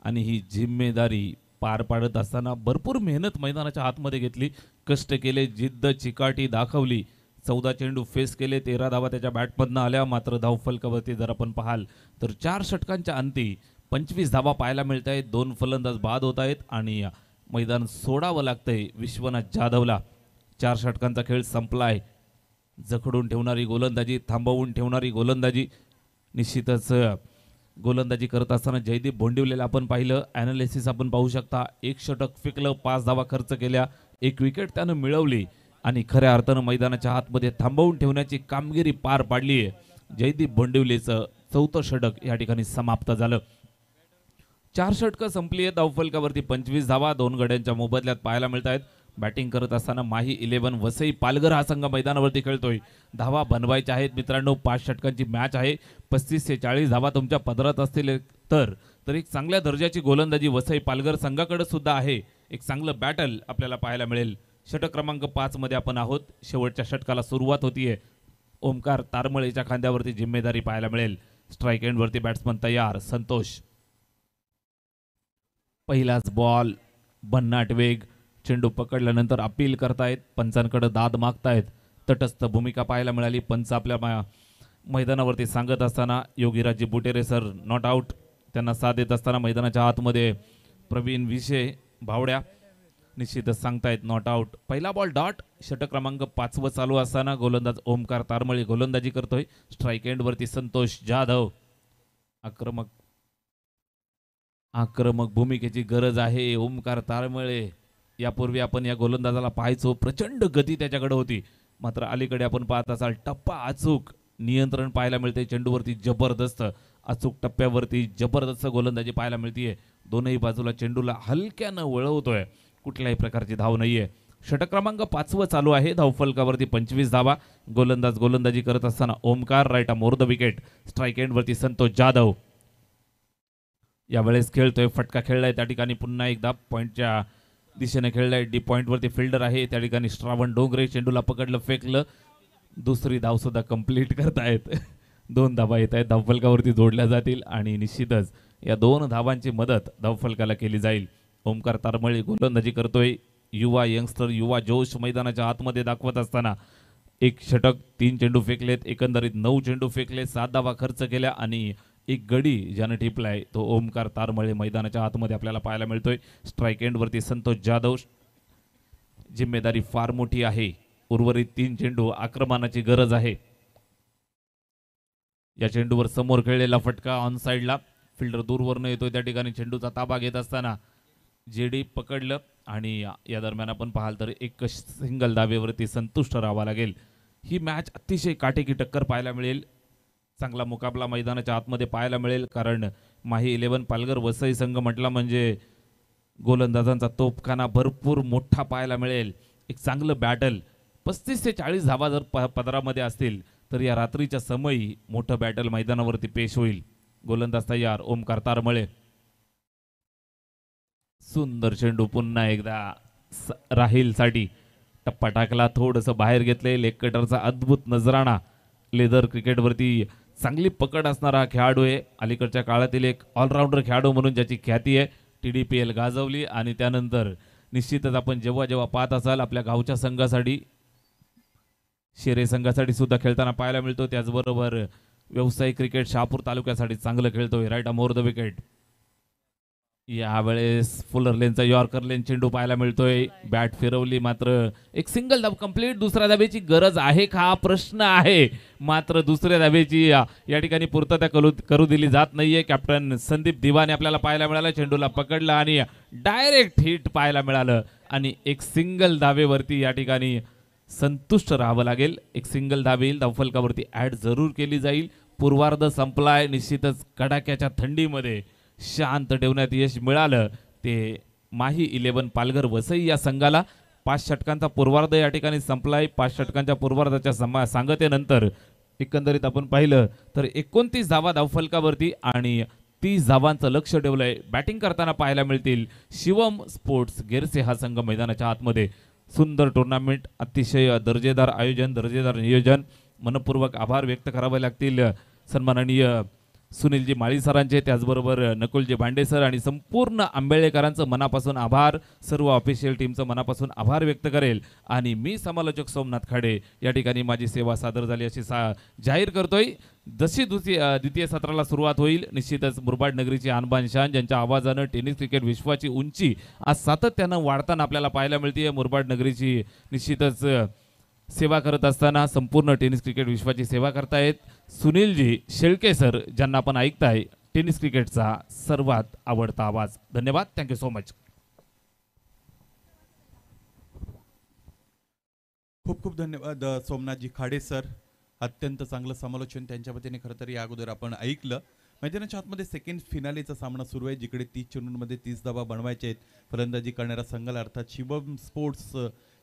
आणि ही जिम्मेदारी पार पाडत असताना भरपूर मेहनत मैदानाच्या आतमध्ये घेतली. कष्ट केले, जिद्द चिकाटी दाखवली. 14 चेंडू फेस केले. 13 धावा त्याच्या बॅटमधनं आल्या. मात्र धावफलकावरती जर आपण पाहाल तर 4 षटकांच्या अंती 25 धावा पाहायला मिळत आहेत. 2 फलंदाज बाद होत आहेत आणि मैदान सोडावं लागतंय विश्वनाथ जाधवला. 4 षटकांचा खेळ संपलाय. जखडून ठेवणारी गोलंदाजी, थांबवून ठेवणारी गोलंदाजी. निश्चितच गोलंदाजी करत असताना जयदीप बोंडिवलेला आपण पाहिलं. ॲनालिसिस आपण पाहू शकता. 1 षटक फेकलं, 5 धावा खर्च केल्या, 1 विकेट त्यानं मिळवली आणि खऱ्या अर्थानं मैदानाच्या आतमध्ये थांबवून ठेवण्याची कामगिरी पार पाडली आहे. जयदीप बोंडिवलेचं 4थं षटक या ठिकाणी समाप्त झालं. 4 षटकं संपली आहेत. धावफलकावरती 25 धावा 2 गड्यांच्या मोबदल्यात पाहायला मिळत आहेत. बॅटिंग करत असताना माही 11 वसई पालघर हा संघ मैदानावरती खेळतोय. धावा बनवायच्या आहेत मित्रांनो. 5 षटकांची मॅच आहे. 35 ते 40 धावा तुमच्या पदरात असतील तर एक चांगल्या दर्जाची गोलंदाजी वसई पालघर संघाकडे सुद्धा आहे. एक चांगलं बॅटल आपल्याला पाहायला मिळेल. षटक क्रमांक 5 मध्ये आपण आहोत. शेवटच्या षटकाला सुरुवात होतीये. ओमकार तारमळेच्या खांद्यावरती जिम्मेदारी पाहायला मिळेल. स्ट्राईक एंडवरती बॅट्समन तयार. संतोष. पहिलाच बॉल, भन्नाट वेग. चेंडू पकडल्यानंतर अपील करतायत. पंचांकडे दाद मागतायत. तटस्थ भूमिका पाहायला मिळाली. पंच आपल्या मैदानावरती सांगत असताना योगीराजी बुटेरे सर नॉट आउट. त्यांना साथ देत असताना मैदानाच्या आतमध्ये प्रवीण विषे भावड्या निश्चितच सांगतायत नॉट आउट. पहिला बॉल डॉट. षटक क्रमांक 5 चालू असताना गोलंदाज ओमकार तारमळे गोलंदाजी करतोय. स्ट्राईक एंडवरती संतोष जाधव. आक्रमक भूमिकेची गरज आहे ओमकार तारमळे. यापूर्वी आपण या गोलंदाजाला पाहायचो. प्रचंड गती त्याच्याकडे होती. मात्र अलीकडे आपण पाहत असाल टप्पा अचूक नियंत्रण पाहायला मिळते. चेंडूवरती जबरदस्त अचूक टप्प्यावरती जबरदस्त गोलंदाजी पाहायला मिळतीये. दोनही बाजूला चेंडूला हलक्यानं वळवतोय. कुठल्याही प्रकारची धाव नाहीये. षटक क्रमांक 5 चालू आहे. धावफलकावरती 25 धावा. गोलंदाज गोलंदाजी करत असताना Omkar right arm over the wicket. Strike एंडवरती संतोष जाधव. यावेळेस खेळतोय. फटका खेळलाय त्या ठिकाणी. पुन्हा एकदा पॉईंटच्या दिशेने खेळलाय. डी पॉईंटवरती फिल्डर आहे त्या ठिकाणी श्रावण डोंगरे. चेंडूला पकडलं, फेकलं. दुसरी धाव सुद्धा कंप्लीट करतायत. 2 धावा येत आहेत. धावफलकावरती जोडल्या जातील आणि निश्चितच या 2 धावांची मदत धावफलकाला केली जाईल. ओमकार तारमळे गोलंदाजी करतोय. युवा यंगस्टर, युवा जोश मैदानाच्या आतमध्ये दाखवत असताना 1 षटक, 3 चेंडू फेकलेत. एकंदरीत 9 चेंडू फेकले, 7 धावा खर्च केल्या आणि 1 गडी ज्यानं टिपलाय तो ओमकार तारमळे मैदानाच्या आतमध्ये आपल्याला पाहायला मिळतोय. स्ट्राईक एंडवरती संतोष जाधव. जिम्मेदारी फार मोठी आहे. उर्वरित 3 चेंडू आक्रमणाची गरज आहे. या चेंडूवर समोर खेळलेला फटका ऑन साइडला, फिल्डर दूरवरनं येतोय त्या ठिकाणी चेंडूचा ताबा घेत असताना जेडी पकडलं आणि या दरम्यान आपण पाहाल तर एक सिंगल धावेवरती संतुष्ट राहावं लागेल. ही मॅच अतिशय काटेकी टक्कर पाहायला मिळेल. चांगला मुकाबला मैदानाच्या आतमध्ये पाहायला मिळेल, कारण माही 11 पालघर वसई संघ म्हटला म्हणजे गोलंदाजांचा तोफखाना भरपूर मोठा पाहायला मिळेल. एक चांगलं बॅटल, 35 ते 40 धावा जर पदरामध्ये असतील तर या रात्रीच्या समयी मोठं बॅटल मैदानावरती पेश होईल. गोलंदाज तयार, ओमकार तारमळे. सुंदर चेंडू पुन्हा एकदा राहील साठी टप्पा टाकला, थोडंसं बाहेर घेतले. लेग कटरचा अद्भुत नजराणा. लेदर क्रिकेटवरती चांगली पकड असणारा खेळाडू आहे. अलीकडच्या काळातील एक ऑलराऊंडर खेळाडू म्हणून ज्याची ख्याती आहे. TDPL गाजवली आणि त्यानंतर निश्चितच आपण जेव्हा जेव्हा पाहत असाल आपल्या गावच्या संघासाठी, शेरे संघासाठी सुद्धा खेळताना पाहायला मिळतो. त्याचबरोबर व्यावसायिक क्रिकेट शहापूर तालुक्यासाठी चांगलं खेळतोय. Right arm over the wicket. यावेळेस फुलर लेनचा यॉर्कर लेन चेंडू पाहायला मिळतोय. बॅट फिरवली, मात्र एक सिंगल धाव कंप्लीट. दुसऱ्या धावेची गरज आहे का प्रश्न आहे, मात्र दुसऱ्या धावेची या ठिकाणी पूर्तता करू दिली जात नाहीये. कॅप्टन संदीप दिवाने आपल्याला पाहायला मिळालं. चेंडूला पकडलं आणि डायरेक्ट हिट पाहायला मिळालं आणि एक सिंगल धावेवरती या ठिकाणी संतुष्ट राहावं लागेल. एक सिंगल धावे येईल, धावफलकावरती ऍड जरूर केली जाईल. पूर्वार्ध संपलाय. निश्चितच कडाक्याच्या थंडीमध्ये शांत ठेवण्यात यश मिळालं ते माही 11 पालघर वसई या संघाला. 5 षटकांचा पूर्वार्ध या ठिकाणी संपलाय. 5 षटकांच्या पूर्वार्धाच्या सांगतेनंतर एकंदरीत आपण पाहिलं तर 29 धावा धावफलकावरती आणि 30 धावांचं लक्ष ठेवलंय. बॅटिंग करताना पाहायला मिळतील शिवम स्पोर्ट्स गेरसे हा संघ मैदानाच्या आतमध्ये. सुंदर टुर्नामेंट, अतिशय दर्जेदार आयोजन, दर्जेदार नियोजन. मनपूर्वक आभार व्यक्त करावे लागतील सन्माननीय सुनीलजी माळी सरांचे, त्याचबरोबर नकुलजी भांडे सर आणि संपूर्ण आंबेळेकरांचं मनापासून आभार. सर्व ऑफिशियल टीमचं मनापासून आभार व्यक्त करेल आणि मी समालोचक सोमनाथ खाडे या ठिकाणी माझी सेवा सादर झाली अशी जाहीर करतोय. जशी द्वितीय सत्राला सुरुवात होईल, निश्चितच मुरबाड नगरीची आणबान शान, ज्यांच्या आवाजानं टेनिस क्रिकेट विश्वाची उंची आज सातत्यानं वाढताना आपल्याला पाहायला मिळते. मुरबाड नगरीची निश्चितच सेवा करत असताना संपूर्ण टेनिस क्रिकेट विश्वाची सेवा करतायत सुनीलजी शेळके सर, ज्यांना आपण ऐकताय टेनिस क्रिकेटचा सर्वात आवडता आवाज. धन्यवाद. Thank you so much. खूप खूप धन्यवाद सोमनाथजी खाडे सर. अत्यंत चांगलं समालोचन त्यांच्या वतीने खरं तर या अगोदर आपण ऐकलं. मैदानाच्या आतमध्ये सेकंड फिनालेचा सामना सुरू आहे, जिकडे 30 चेंडूंमध्ये 30 धावा बनवायचे आहेत. फलंदाजी करणाऱ्या संघाला अर्थात शिवम स्पोर्ट्स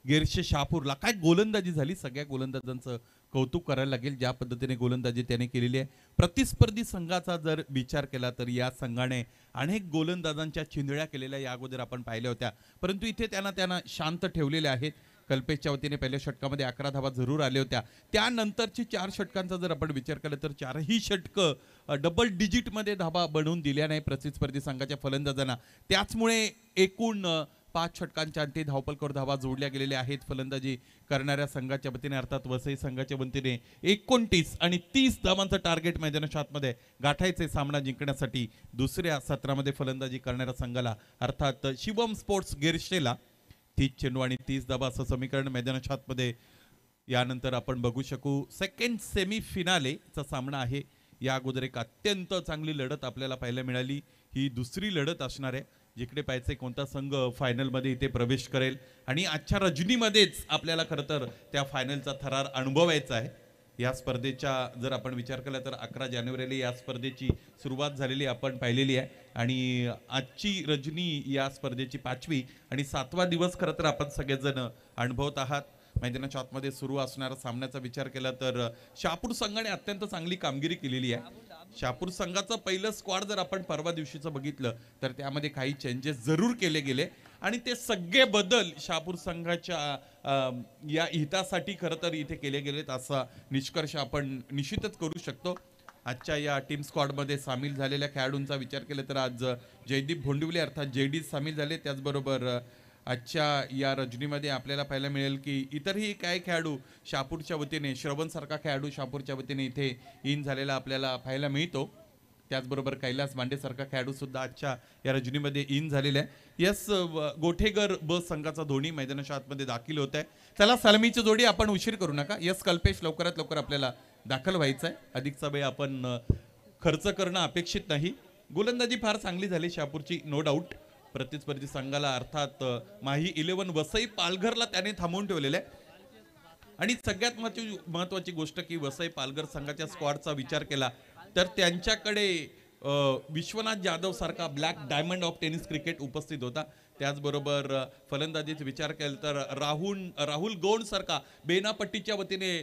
गेरशे शहापूरला काय गोलंदाजी झाली. सगळ्या गोलंदाजांचं कौतुक करायला लागेल, ज्या पद्धतीने गोलंदाजी त्याने केलेली आहे. प्रतिस्पर्धी संघाचा जर विचार केला तर या संघाने अनेक गोलंदाजांच्या चिंधळ्या केलेल्या या अगोदर आपण पाहिल्या होत्या, परंतु इथे त्यांना शांत ठेवलेले आहेत. कल्पेशच्या वतीने पहिल्या षटकामध्ये 11 धावा जरूर आल्या होत्या. त्यानंतरची 4 षटकांचा जर आपण विचार केला तर 4ही षटकं डबल डिजिटमध्ये धावा बनवून दिल्या नाही प्रतिस्पर्धी संघाच्या फलंदाजांना. त्याचमुळे एकूण 5 षटकांच्या अंती धावपलकावर धावा जोडल्या गेलेल्या आहेत. फलंदाजी करणाऱ्या संघाच्या वतीने अर्थात वसई संघाच्या वतीने 29 आणि 30 धावांचं टार्गेट मैदानाच्या आतमध्ये गाठायचे सामना जिंकण्यासाठी. दुसऱ्या सत्रामध्ये फलंदाजी करणाऱ्या संघाला अर्थात शिवम स्पोर्ट्स गेरशेला 30 चेंडू आणि 30 धावा असं समीकरण मैदानाच्या आतमध्ये. यानंतर आपण बघू शकू सेकंड सेमी फिनालेचा सामना आहे. या अगोदर एक अत्यंत चांगली लढत आपल्याला पाहायला मिळाली. ही दुसरी लढत असणार आहे, जिकडे पाहायचे कोणता संघ फायनलमध्ये इथे प्रवेश करेल आणि आजच्या रजनीमध्येच आपल्याला खरं तर त्या फायनलचा थरार अनुभवायचा आहे. या स्पर्धेच्या जर आपण विचार केला तर 11 जानेवारीला या स्पर्धेची सुरुवात झालेली आपण पाहिलेली आहे आणि आजची रजनी या स्पर्धेची 5वी आणि 7वा दिवस खरं तर आपण सगळेजण अनुभवत आहात. मैदानाच्या आतमध्ये सुरू असणारा सामन्याचा विचार केला तर शहापूर संघाने अत्यंत चांगली कामगिरी केलेली आहे. शहापूर संघाचं पहिलं स्क्वॉड जर आपण परवा दिवशीचं बघितलं तर त्यामध्ये काही चेंजेस जरूर केले गेले आणि ते सगळे बदल शहापूर संघाच्या या हितासाठी खरं तर इथे केले गेलेत असा निष्कर्ष आपण निश्चितच करू शकतो. आजच्या या टीम स्क्वॉडमध्ये सामील झालेल्या खेळाडूंचा विचार केला तर आज जयदीप भोंडिवले अर्थात JD सामील झाले. त्याचबरोबर आजच्या या रजनीमध्ये आपल्याला पाहायला मिळेल की इतरही काय खेळाडू शहापूरच्या वतीने, श्रवण सारखा खेळाडू शहापूरच्या वतीने इथे इन झालेला आपल्याला पाहायला मिळतो. त्याचबरोबर कैलास मांडेसारखा खेळाडू सुद्धा आजच्या या रजनीमध्ये इन झालेला आहे. यस, गोठेकर ब संघाचा धोनी मैदानाच्या आतमध्ये दाखल होत आहे. चला सलामीची जोडी, आपण उशीर करू नका. यस कल्पेश, लवकरात लवकर आपल्याला दाखल व्हायचं आहे. अधिकचा वेळ आपण खर्च करणं अपेक्षित नाही. गोलंदाजी फार चांगली झाली शहापूरची, नो डाऊट. प्रतिस्पर्धी संघाला अर्थात माही 11 वसई पालघरला त्याने थांबवून ठेवलेलं आहे. आणि सगळ्यात महत्वाची गोष्ट की वसई पालघर संघाच्या स्क्वॉडचा विचार केला तर त्यांच्याकडे विश्वनाथ जाधव सारखा black diamond of tennis cricket उपस्थित होता. त्याचबरोबर फलंदाजीचा विचार केला तर राहुल गौंड सारखा बेनापट्टीच्या वतीने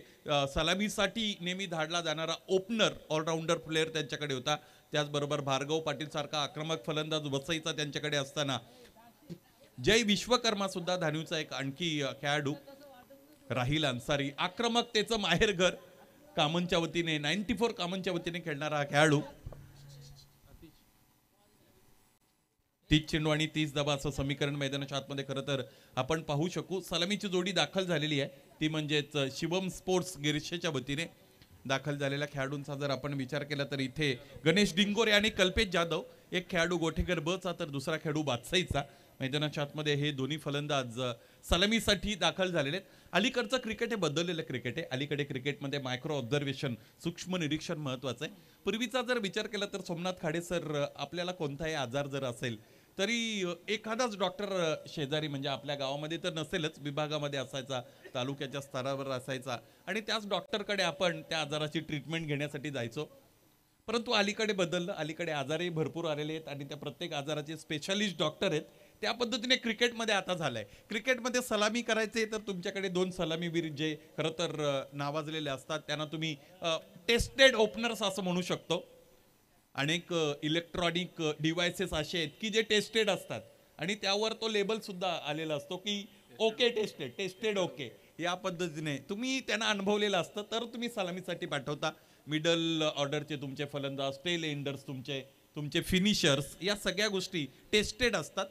सलामीसाठी नेहमी धाडला जाणारा ओपनर ऑलराऊंडर प्लेअर त्यांच्याकडे होता. त्याचबरोबर भार्गव पाटील सारखा आक्रमक फलंदाज वसईचा त्यांच्याकडे असताना जय विश्वकर्मा सुद्धा धानूचा एक आणखी खेळाडू राहिल अन्सारी, आक्रमकतेचं माहेरघर कामनच्या वतीने 94 कामनच्या वतीने खेळणारा हा खेळाडू. 30 चेंडू आणि 30 धावा असं समीकरण मैदानाच्या आतमध्ये खरं तर आपण पाहू शकू. सलामीची जोडी दाखल झालेली आहे, ती म्हणजेच शिवम स्पोर्ट्स गिरशेच्या वतीने दाखल झालेल्या खेळाडूंचा जर आपण विचार केला तर इथे गणेश डिंगोरे आणि कल्पेश जाधव, एक खेळाडू गोठेकर बचा तर दुसरा खेळाडू बादशाहीचा. मैदानाच्या आतमध्ये हे दोन्ही फलंदाज सलामीसाठी दाखल झालेले आहेत. अलीकडचं क्रिकेट हे बदललेलं क्रिकेट आहे. अलीकडे क्रिकेटमध्ये मायक्रो ऑब्झर्वेशन, सूक्ष्म निरीक्षण महत्वाचं आहे. पूर्वीचा जर विचार केला तर सोमनाथ खाडे सर, आपल्याला कोणताही आजार जर असेल तरी एखादाच डॉक्टर शेजारी, म्हणजे आपल्या गावामध्ये तर नसेलच, विभागामध्ये असायचा, तालुक्याच्या स्तरावर असायचा आणि त्याच डॉक्टरकडे आपण त्या आजाराची ट्रीटमेंट घेण्यासाठी जायचो. परंतु अलीकडे बदललं, अलीकडे आजारही भरपूर आलेले आहेत आणि त्या प्रत्येक आजाराचे स्पेशालिस्ट डॉक्टर आहेत. त्या पद्धतीने क्रिकेटमध्ये आता झालंय. क्रिकेटमध्ये सलामी करायचे तर तुमच्याकडे 2 सलामीवीर जे खरं तर नावाजलेले असतात त्यांना तुम्ही टेस्टेड ओपनर्स असं म्हणू शकतो. अनेक इलेक्ट्रॉनिक डिव्हायसेस असे आहेत की जे टेस्टेड असतात आणि त्यावर तो लेबल सुद्धा आलेला असतो की ओके टेस्टेड ओके. या पद्धतीने तुम्ही त्यांना अनुभवलेलं असतं तर तुम्ही सलामीसाठी पाठवता. मिडल ऑर्डरचे तुमचे फलंदाज, टेल एंडर्स, तुमचे फिनिशर्स, या सगळ्या गोष्टी टेस्टेड असतात.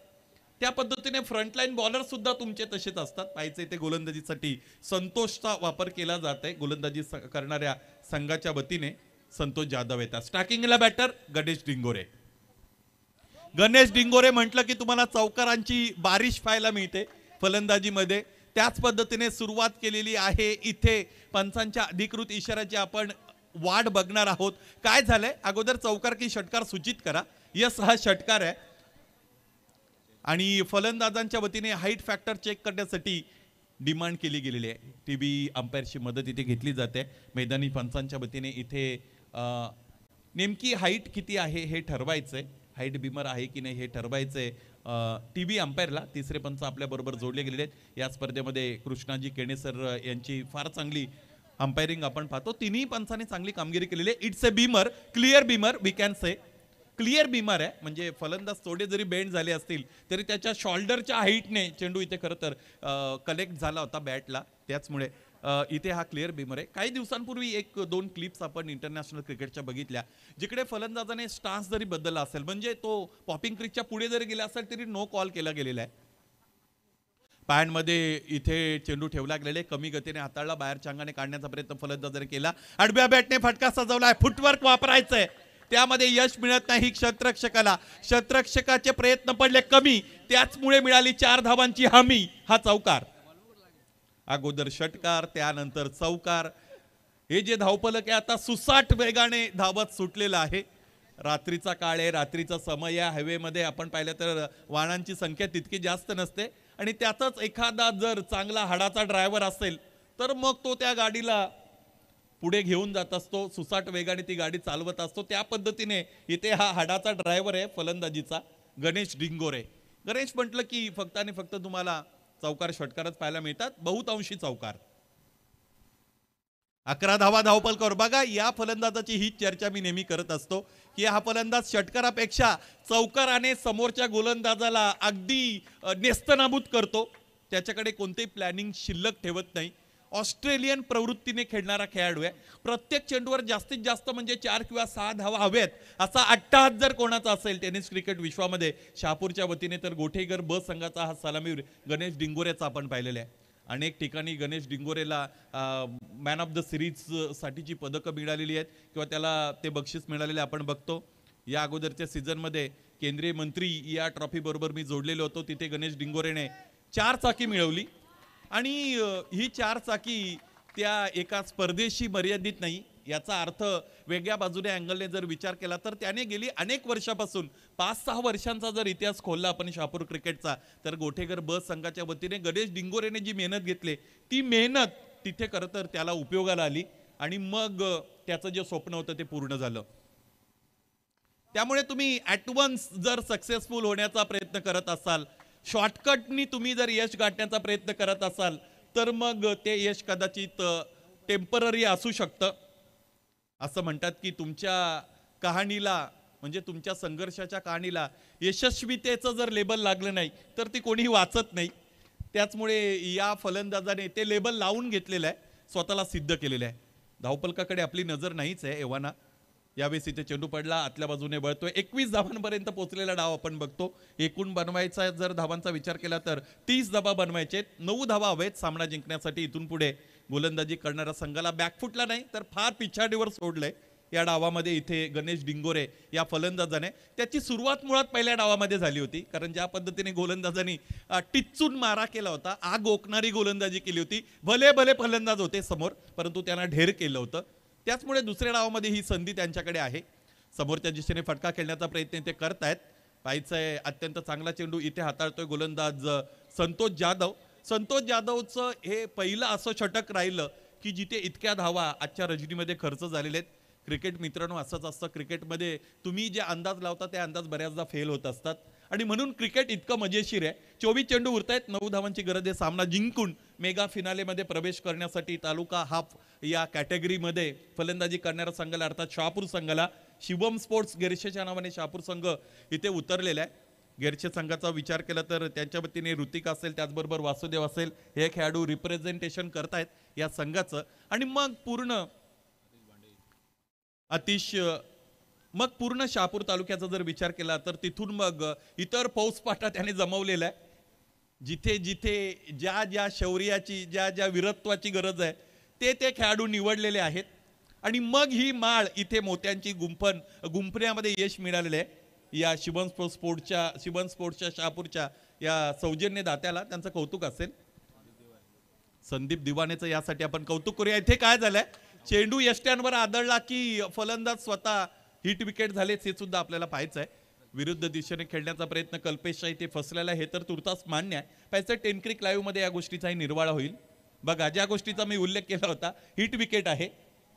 त्या पद्धतीने फ्रंटलाईन बॉलर सुद्धा तुमचे तसेच असतात. पाहिजे ते गोलंदाजीसाठी संतोषचा वापर केला जात आहे. गोलंदाजी करणाऱ्या संघाच्या वतीने संतोष जाधव येतात. स्टार्टिंगला बॅटर गणेश डिंगोरे. गणेश डिंगोरे म्हटलं की तुम्हाला चौकारांची बारिश पाहायला मिळते फलंदाजीमध्ये. त्याच पद्धतीने सुरुवात केलेली आहे. इथे पंचांच्या अधिकृत इशाऱ्याची आपण वाट बघणार आहोत. काय झालंय, अगोदर चौकार की षटकार सूचित करा. यस, हा षटकार आहे आणि फलंदाजांच्या वतीने हाईट फॅक्टर चेक करण्यासाठी डिमांड केली गेलेली आहे. टीबी अंपायरची मदत इथे घेतली जाते. मैदानी पंचांच्या वतीने इथे नेमकी हाईट किती आहे हे ठरवायचंय, हाईट बिमर आहे की नाही हे ठरवायचंय टीबी अंपायरला. तिसरे पंच आपल्या बरोबर जोडले गेलेले आहेत. या स्पर्धेमध्ये कृष्णाजी केणे सर यांची फार चांगली अंपायरिंग आपण पाहतो. तिन्ही पंचांनी चांगली कामगिरी केलेली आहे. It's a beamer, clear beamer, we can say clear beamer आहे. म्हणजे फलंदाज थोडे जरी बेंड झाले असतील तरी त्याच्या शोल्डरच्या हाईटने चेंडू इथे खरं तर कलेक्ट झाला होता बॅटला, त्याचमुळे इथे हा क्लिअर बिमर आहे. काही दिवसांपूर्वी 1-2 क्लिप्स आपण इंटरनॅशनल क्रिकेटच्या बघितल्या जिकडे फलंदाजाने स्टान्स जरी बदलला असेल, म्हणजे तो पॉपिंग क्रिकच्या पुढे जरी गेला असेल तरी नो कॉल केला गेलेला आहे. पायांमध्ये इथे चेंडू ठेवला गेलेला आहे. कमी गतीने हाताळला, बाहेरच्या अंगाने काढण्याचा प्रयत्न फलंदाजाने केला. आडव्या बॅटने फटका सजवलाय. फुटवर्क वापरायचंय, त्यामध्ये यश मिळत नाही क्षेत्ररक्षकाला. क्षेत्ररक्षकाचे प्रयत्न पडले कमी, त्याचमुळे मिळाली 4 धावांची हमी. हा चौकार, अगोदर षटकार त्यानंतर चौकार. हे जे धावफलक आहे आता सुसाट वेगाने धावत सुटलेला आहे. रात्रीचा काळ आहे, रात्रीचा समय आहे. हायवेमध्ये आपण पाहिलं तर वाहनांची संख्या तितकी जास्त नसते आणि त्यातच एखादा जर चांगला हाडाचा ड्रायव्हर असेल तर मग तो त्या गाडीला पुढे घेऊन जात असतो, सुसाट वेगाने ती गाडी चालवत असतो. त्या पद्धतीने इथे हा हाडाचा ड्रायव्हर आहे फलंदाजीचा गणेश डिंगोरे. गणेश म्हटलं की फक्त आणि फक्त तुम्हाला चौकार षटकारच पाहायला मिळतात, बहुतांशी चौकार. 11 धावा धावपलकावर. बघा, या फलंदाजाची ही चर्चा मी नेहमी करत असतो की हा फलंदाज षटकारापेक्षा चौकाराने समोरच्या गोलंदाजाला अगदी नेस्तनाबूत करतो. त्याच्याकडे कोणतेही प्लॅनिंग शिल्लक ठेवत नाही. ऑस्ट्रेलियन प्रवृत्तीने खेळणारा खेळाडू आहे. प्रत्येक चेंडूवर जास्तीत जास्त म्हणजे 4 किंवा 6 धावा हव्यात असा अट्टहास जर कोणाचा असेल टेनिस क्रिकेट विश्वामध्ये शहापूरच्या वतीने तर गोठेकर ब संघाचा हा सलामीवीर गणेश डिंगोरेचा आपण पाहिलेला आहे. अनेक ठिकाणी गणेश डिंगोरेला मॅन ऑफ द सिरीज साठीची पदकं मिळालेली आहेत किंवा त्याला ते बक्षीस मिळालेले आपण बघतो. या अगोदरच्या सीझनमध्ये केंद्रीय मंत्री या ट्रॉफी बरोबर मी जोडलेलो होतो. तिथे गणेश डिंगोरेने 4 चाकी मिळवली आणि ही 4 चाकी त्या एका स्पर्धेशी मर्यादित नाही. याचा अर्थ वेगळ्या बाजूने अँगलने जर विचार केला तर त्याने गेली अनेक वर्षापासून 5-6 वर्षांचा जर इतिहास खोलला आपण शहापूर क्रिकेटचा, तर गोठेकर ब संघाच्या वतीने गणेश डिंगोरेने जी मेहनत घेतली ती मेहनत तिथे खरं तर त्याला उपयोगाला आली आणि मग त्याचं जे स्वप्न होतं ते पूर्ण झालं. त्यामुळे तुम्ही ॲट वन्स जर सक्सेसफुल होण्याचा प्रयत्न करत असाल, शॉर्टकटनी तुम्ही जर यश गाठण्याचा प्रयत्न करत असाल, तर मग ते यश कदाचित टेम्पररी असू शकतं. असं म्हणतात की तुमच्या कहाणीला म्हणजे तुमच्या संघर्षाच्या कहाणीला यशस्वीतेचं जर लेबल लागलं नाही तर ती कोणीही वाचत नाही. त्याचमुळे या फलंदाजाने ते लेबल लावून घेतलेलं आहे, स्वतःला सिद्ध केलेलं आहे. धावपलकाकडे आपली नजर नाहीच आहे एव्हाना. यावेळेस इथे चेंडू पडला, आतल्या बाजूने बळतोय. 21 धावांपर्यंत पोहोचलेला डाव आपण बघतो. एकूण बनवायचा जर धावांचा विचार केला तर 30 धावा बनवायचे. 9 धावा हवेत सामना जिंकण्यासाठी. इथून पुढे गोलंदाजी करणाऱ्या संघाला बॅकफुटला नाही तर फार पिछाडीवर सोडलंय या डावामध्ये. इथे गणेश डिंगोरे या फलंदाजाने त्याची सुरुवात मुळात पहिल्या डावामध्ये झाली होती, कारण ज्या पद्धतीने गोलंदाजांनी टिच्चून मारा केला होता, आग ओकणारी गोलंदाजी केली होती. भले भले फलंदाज होते समोर, परंतु त्यांना ढेर केलं होतं. त्याचमुळे दुसऱ्या डावामध्ये ही संधी त्यांच्याकडे आहे. समोरच्या दिशेने फटका खेळण्याचा प्रयत्न ते करतायत. पाहायचं आहे, अत्यंत चांगला चेंडू इथे हाताळतोय गोलंदाज संतोष जाधव. संतोष जाधवचं हे पहिलं असं षटक राहिलं की जिथे इतक्या धावा आजच्या रजनीमध्ये खर्च झालेले आहेत. क्रिकेट मित्रांनो असंच असतं, क्रिकेटमध्ये तुम्ही जे अंदाज लावता ते अंदाज बऱ्याचदा फेल होत असतात आणि म्हणून क्रिकेट इतकं मजेशीर आहे. 24 चेंडू उरतायत, 9 धावांची गरज आहे सामना जिंकून मेगा फिनालेमध्ये प्रवेश करण्यासाठी. तालुका हाफ या कॅटेगरीमध्ये फलंदाजी करणाऱ्या संघाला अर्थात शहापूर संघाला शिवम स्पोर्ट्स गेरशेच्या नावाने शहापूर संघ इथे उतरलेला आहे. गेरशे संघाचा विचार केला तर त्यांच्या वतीने ऋतिक असेल, त्याचबरोबर वासुदेव असेल, हे खेळाडू रिप्रेझेंटेशन करतायत या संघाचं. आणि मग पूर्ण शहापूर तालुक्याचा जर विचार केला तर तिथून मग इतर फौजपाटा त्याने जमवलेला आहे. जिथे जिथे ज्या ज्या शौर्याची ज्या ज्या वीरत्वाची गरज आहे ते खेळाडू निवडलेले आहेत आणि मग ही माळ इथे मोत्यांची गुंफण्यामध्ये यश मिळालेलं आहे. या शिवन स्पोर्ट्सच्या शहापूरच्या या सौजन्यदात्याला त्यांचं कौतुक असेल. संदीप दिवानेचं यासाठी आपण कौतुक करूया. इथे काय झालंय, चेंडू यष्ट्यांवर आदळला की फलंदाज स्वतः हिट विकेट झाले हे सुद्धा आपल्याला पाहायचं आहे. विरुद्ध दिशेने खेळण्याचा प्रयत्न कल्पेशचा इथे फसलेला हे तर तुर्तास मान्य आहे. पाहायचं टेनक्रिक लाईव्ह मध्ये या गोष्टीचाही निर्वाळा होईल. बघा, ज्या गोष्टीचा मी उल्लेख केला होता, हिट विकेट आहे.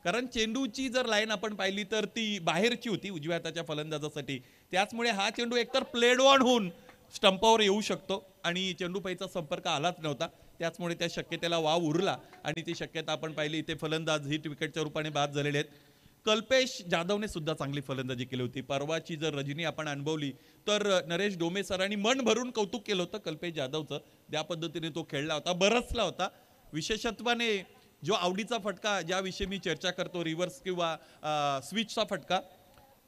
कारण चेंडूची जर लाईन आपण पाहिली तर ती बाहेरची होती उजव्या हाताच्या फलंदाजासाठी. त्याचमुळे हा चेंडू एकतर प्लेड ऑन होऊन स्टंपावर येऊ शकतो आणि चेंडू पैचा संपर्क आलाच नव्हता. त्याचमुळे त्या शक्यतेला वाव उरला आणि ती शक्यता आपण पाहिली. इथे फलंदाज हिट विकेटच्या रूपाने बाद झालेले आहेत. कल्पेश जाधवने सुद्धा चांगली फलंदाजी केली होती. परवाची जर रजनी आपण अनुभवली तर नरेश डोमे सरांनी मन भरून कौतुक केलं होतं कल्पेश जाधवचं. त्या पद्धतीने तो खेळला होता, बरसला होता. विशेषत्वाने जो आवडीचा फटका ज्याविषयी मी चर्चा करतो, रिव्हर्स किंवा स्विचचा फटका,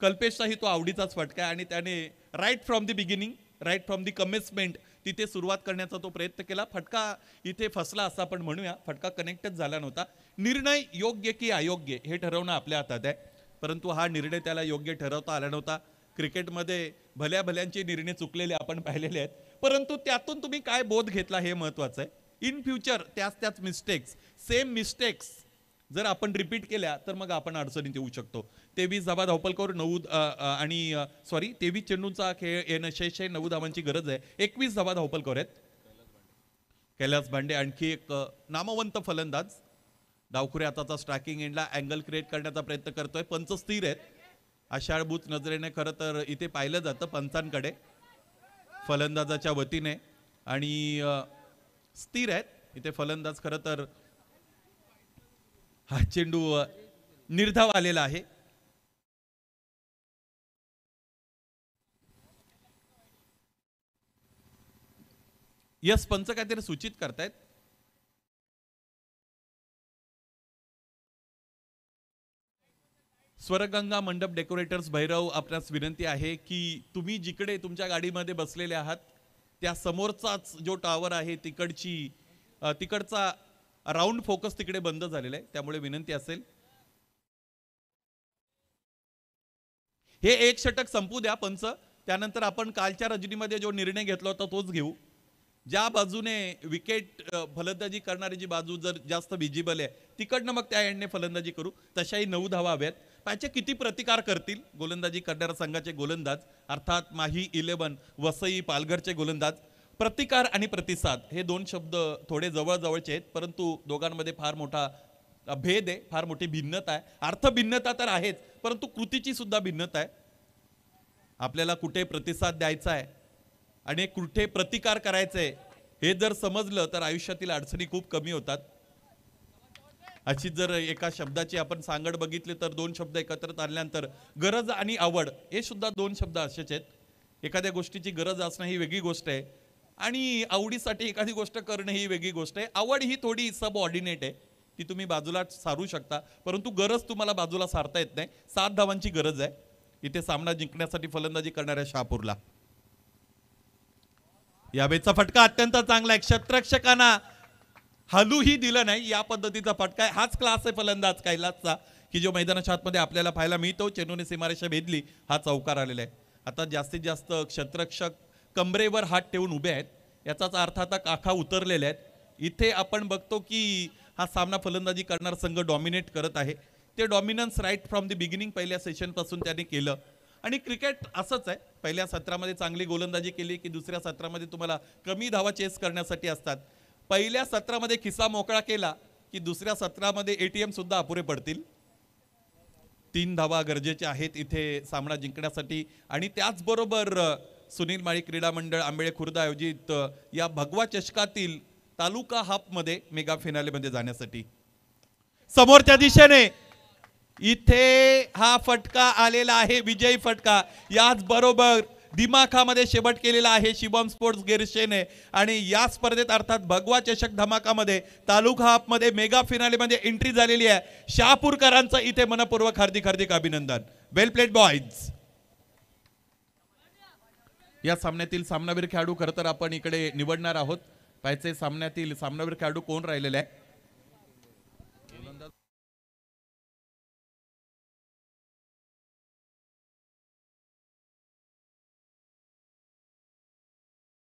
कल्पेशचाही तो आवडीचाच फटका आहे आणि त्याने right from the beginning, right from the commencement तिथे सुरुवात करण्याचा तो प्रयत्न केला. फटका इथे फसला असं आपण म्हणूया, फटका कनेक्टच झाला नव्हता. निर्णय योग्य की अयोग्य हे ठरवणं आपल्या हातात आहे, परंतु हा निर्णय त्याला योग्य ठरवता आला नव्हता. क्रिकेटमध्ये भल्या भल्यांचे निर्णय चुकलेले आपण पाहिलेले आहेत, परंतु त्यातून तुम्ही काय बोध घेतला हे महत्वाचं आहे. इन फ्युचर त्याच मिस्टेक्स, सेम मिस्टेक्स जर आपण रिपीट केल्या तर मग आपण अडचणीत येऊ शकतो. 23 धावा धावपलकावर 23 चेंडूंचा खेळ येणं शेष आहे. 9 धावांची गरज आहे. 21 धावा धावपलकावर आहेत. कैलास भांडे आणखी एक नामवंत फलंदाज डावखुरे हाताचा स्ट्रायकिंग एंडला अँगल क्रिएट करण्याचा प्रयत्न करतोय. पंच स्थिर आहेत. आषाढभूत नजरेने खरं तर इथे पाहिलं जातं पंचांकडे फलंदाजाच्या वतीने आणि स्थिर आहेत इथे फलंदाज. खरं तर हा चेंडू निर्धाव आलेला आहे. यस, पंच काहीतरी सूचित करतायत. स्वरगंगा मंडप डेकोरेटर्स भैरव, आपणास विनंती आहे की तुम्ही जिकडे तुमच्या गाडीमध्ये बसलेले आहात त्या समोरचाच जो टावर आहे तिकडचा राऊंड फोकस तिकडे बंद झालेला आहे, त्यामुळे विनंती असेल. हे एक षटक संपू द्या पंच, त्यानंतर आपण कालच्या रजनीमध्ये जो निर्णय घेतला होता तोच घेऊ. ज्या बाजूने विकेट फलंदाजी करणारी जी बाजू जर जास्त विजिबल आहे तिकडनं मग त्या एंडने फलंदाजी करू. तशाही 9 धावा हव्यात. पाहिजे किती प्रतिकार करतील गोलंदाजी करणाऱ्या संघाचे गोलंदाज, अर्थात माही 11 वसई पालघरचे गोलंदाज. प्रतिकार आणि प्रतिसाद हे 2 शब्द थोडे जवळजवळचे आहेत, परंतु दोघांमध्ये फार मोठा भेद आहे, फार मोठी भिन्नता आहे. अर्थ भिन्नता तर आहेच, परंतु कृतीची सुद्धा भिन्नता आहे. आपल्याला कुठे प्रतिसाद द्यायचा आहे आणि कुठे प्रतिकार करायचा आहे हे जर समजलं तर आयुष्यातील अडचणी खूप कमी होतात. अशी जर एका शब्दाची आपण सांगड बघितली तर 2 शब्द एकत्रित आणल्यानंतर गरज आणि आवड हे सुद्धा 2 शब्द असेच आहेत. एखाद्या गोष्टीची गरज असणं ही वेगळी गोष्ट आहे आणि आवडीसाठी एखादी गोष्ट करणं ही वेगळी गोष्ट आहे. आवड ही थोडी सबऑर्डिनेट आहे, ती तुम्ही बाजूला सारू शकता, परंतु गरज तुम्हाला बाजूला सारता येत नाही. 7 धावांची गरज आहे इथे सामना जिंकण्यासाठी फलंदाजी करणाऱ्या शहापूरला. यावेळेचा फटका अत्यंत चांगला आहे, क्षेत्ररक्षकांना हलूही दिलं नाही. या पद्धतीचा फटका आहे, हाच क्लास आहे फलंदाज कैलासचा की जो मैदानाच्या आतमध्ये आपल्याला पाहायला मिळतो. चेन्नूने सीमारेषा भेदली, हा चौकार आलेला आहे. आता जास्तीत जास्त क्षेत्ररक्षक कमरेवर हात ठेवून उभे आहेत, याचाच अर्थ आता काखा उतरलेले आहेत. इथे आपण बघतो की हा सामना फलंदाजी करणारा संघ डॉमिनेट करत आहे. ते dominance right from the beginning पहिल्या सेशनपासून त्यांनी केलं. आणि क्रिकेट असंच आहे, पहिल्या सत्रामध्ये चांगली गोलंदाजी केली की दुसऱ्या सत्रामध्ये तुम्हाला कमी धावा चेस करण्यासाठी असतात. पहिल्या सत्रामध्ये खिसा मोकळा केला की दुसऱ्या सत्रामध्ये ATM सुद्धा अपुरे पडतील. 3 धावा गरजेच्या आहेत इथे सामना जिंकण्यासाठी. आणि त्याचबरोबर सुनील माळी क्रीडा मंडळ आंबेळे खुर्द आयोजित या भगवा चषकातील तालुका हाफमध्ये मेगा फिनालेमध्ये जाण्यासाठी समोरच्या दिशेने इथे हा फटका आलेला आहे, विजयी फटका. याच बरोबर दिमाखामध्ये शेवट केलेला आहे शिवम स्पोर्ट्स गिरशेने. आणि या स्पर्धेत अर्थात भगवा चषक धमाकामध्ये तालुका हाफमध्ये मेगा फिनालेमध्ये एंट्री झालेली आहे. शहापूरकरांचं इथे मनपूर्वक हार्दिक हार्दिक अभिनंदन. वेल प्लेड बॉयज. या सामन्यातील सामनावीर खेळाडू खरं तर आपण इकडे निवडणार आहोत. पाहिजे सामन्यातील सामनावीर खेळाडू कोण राहिलेला आहे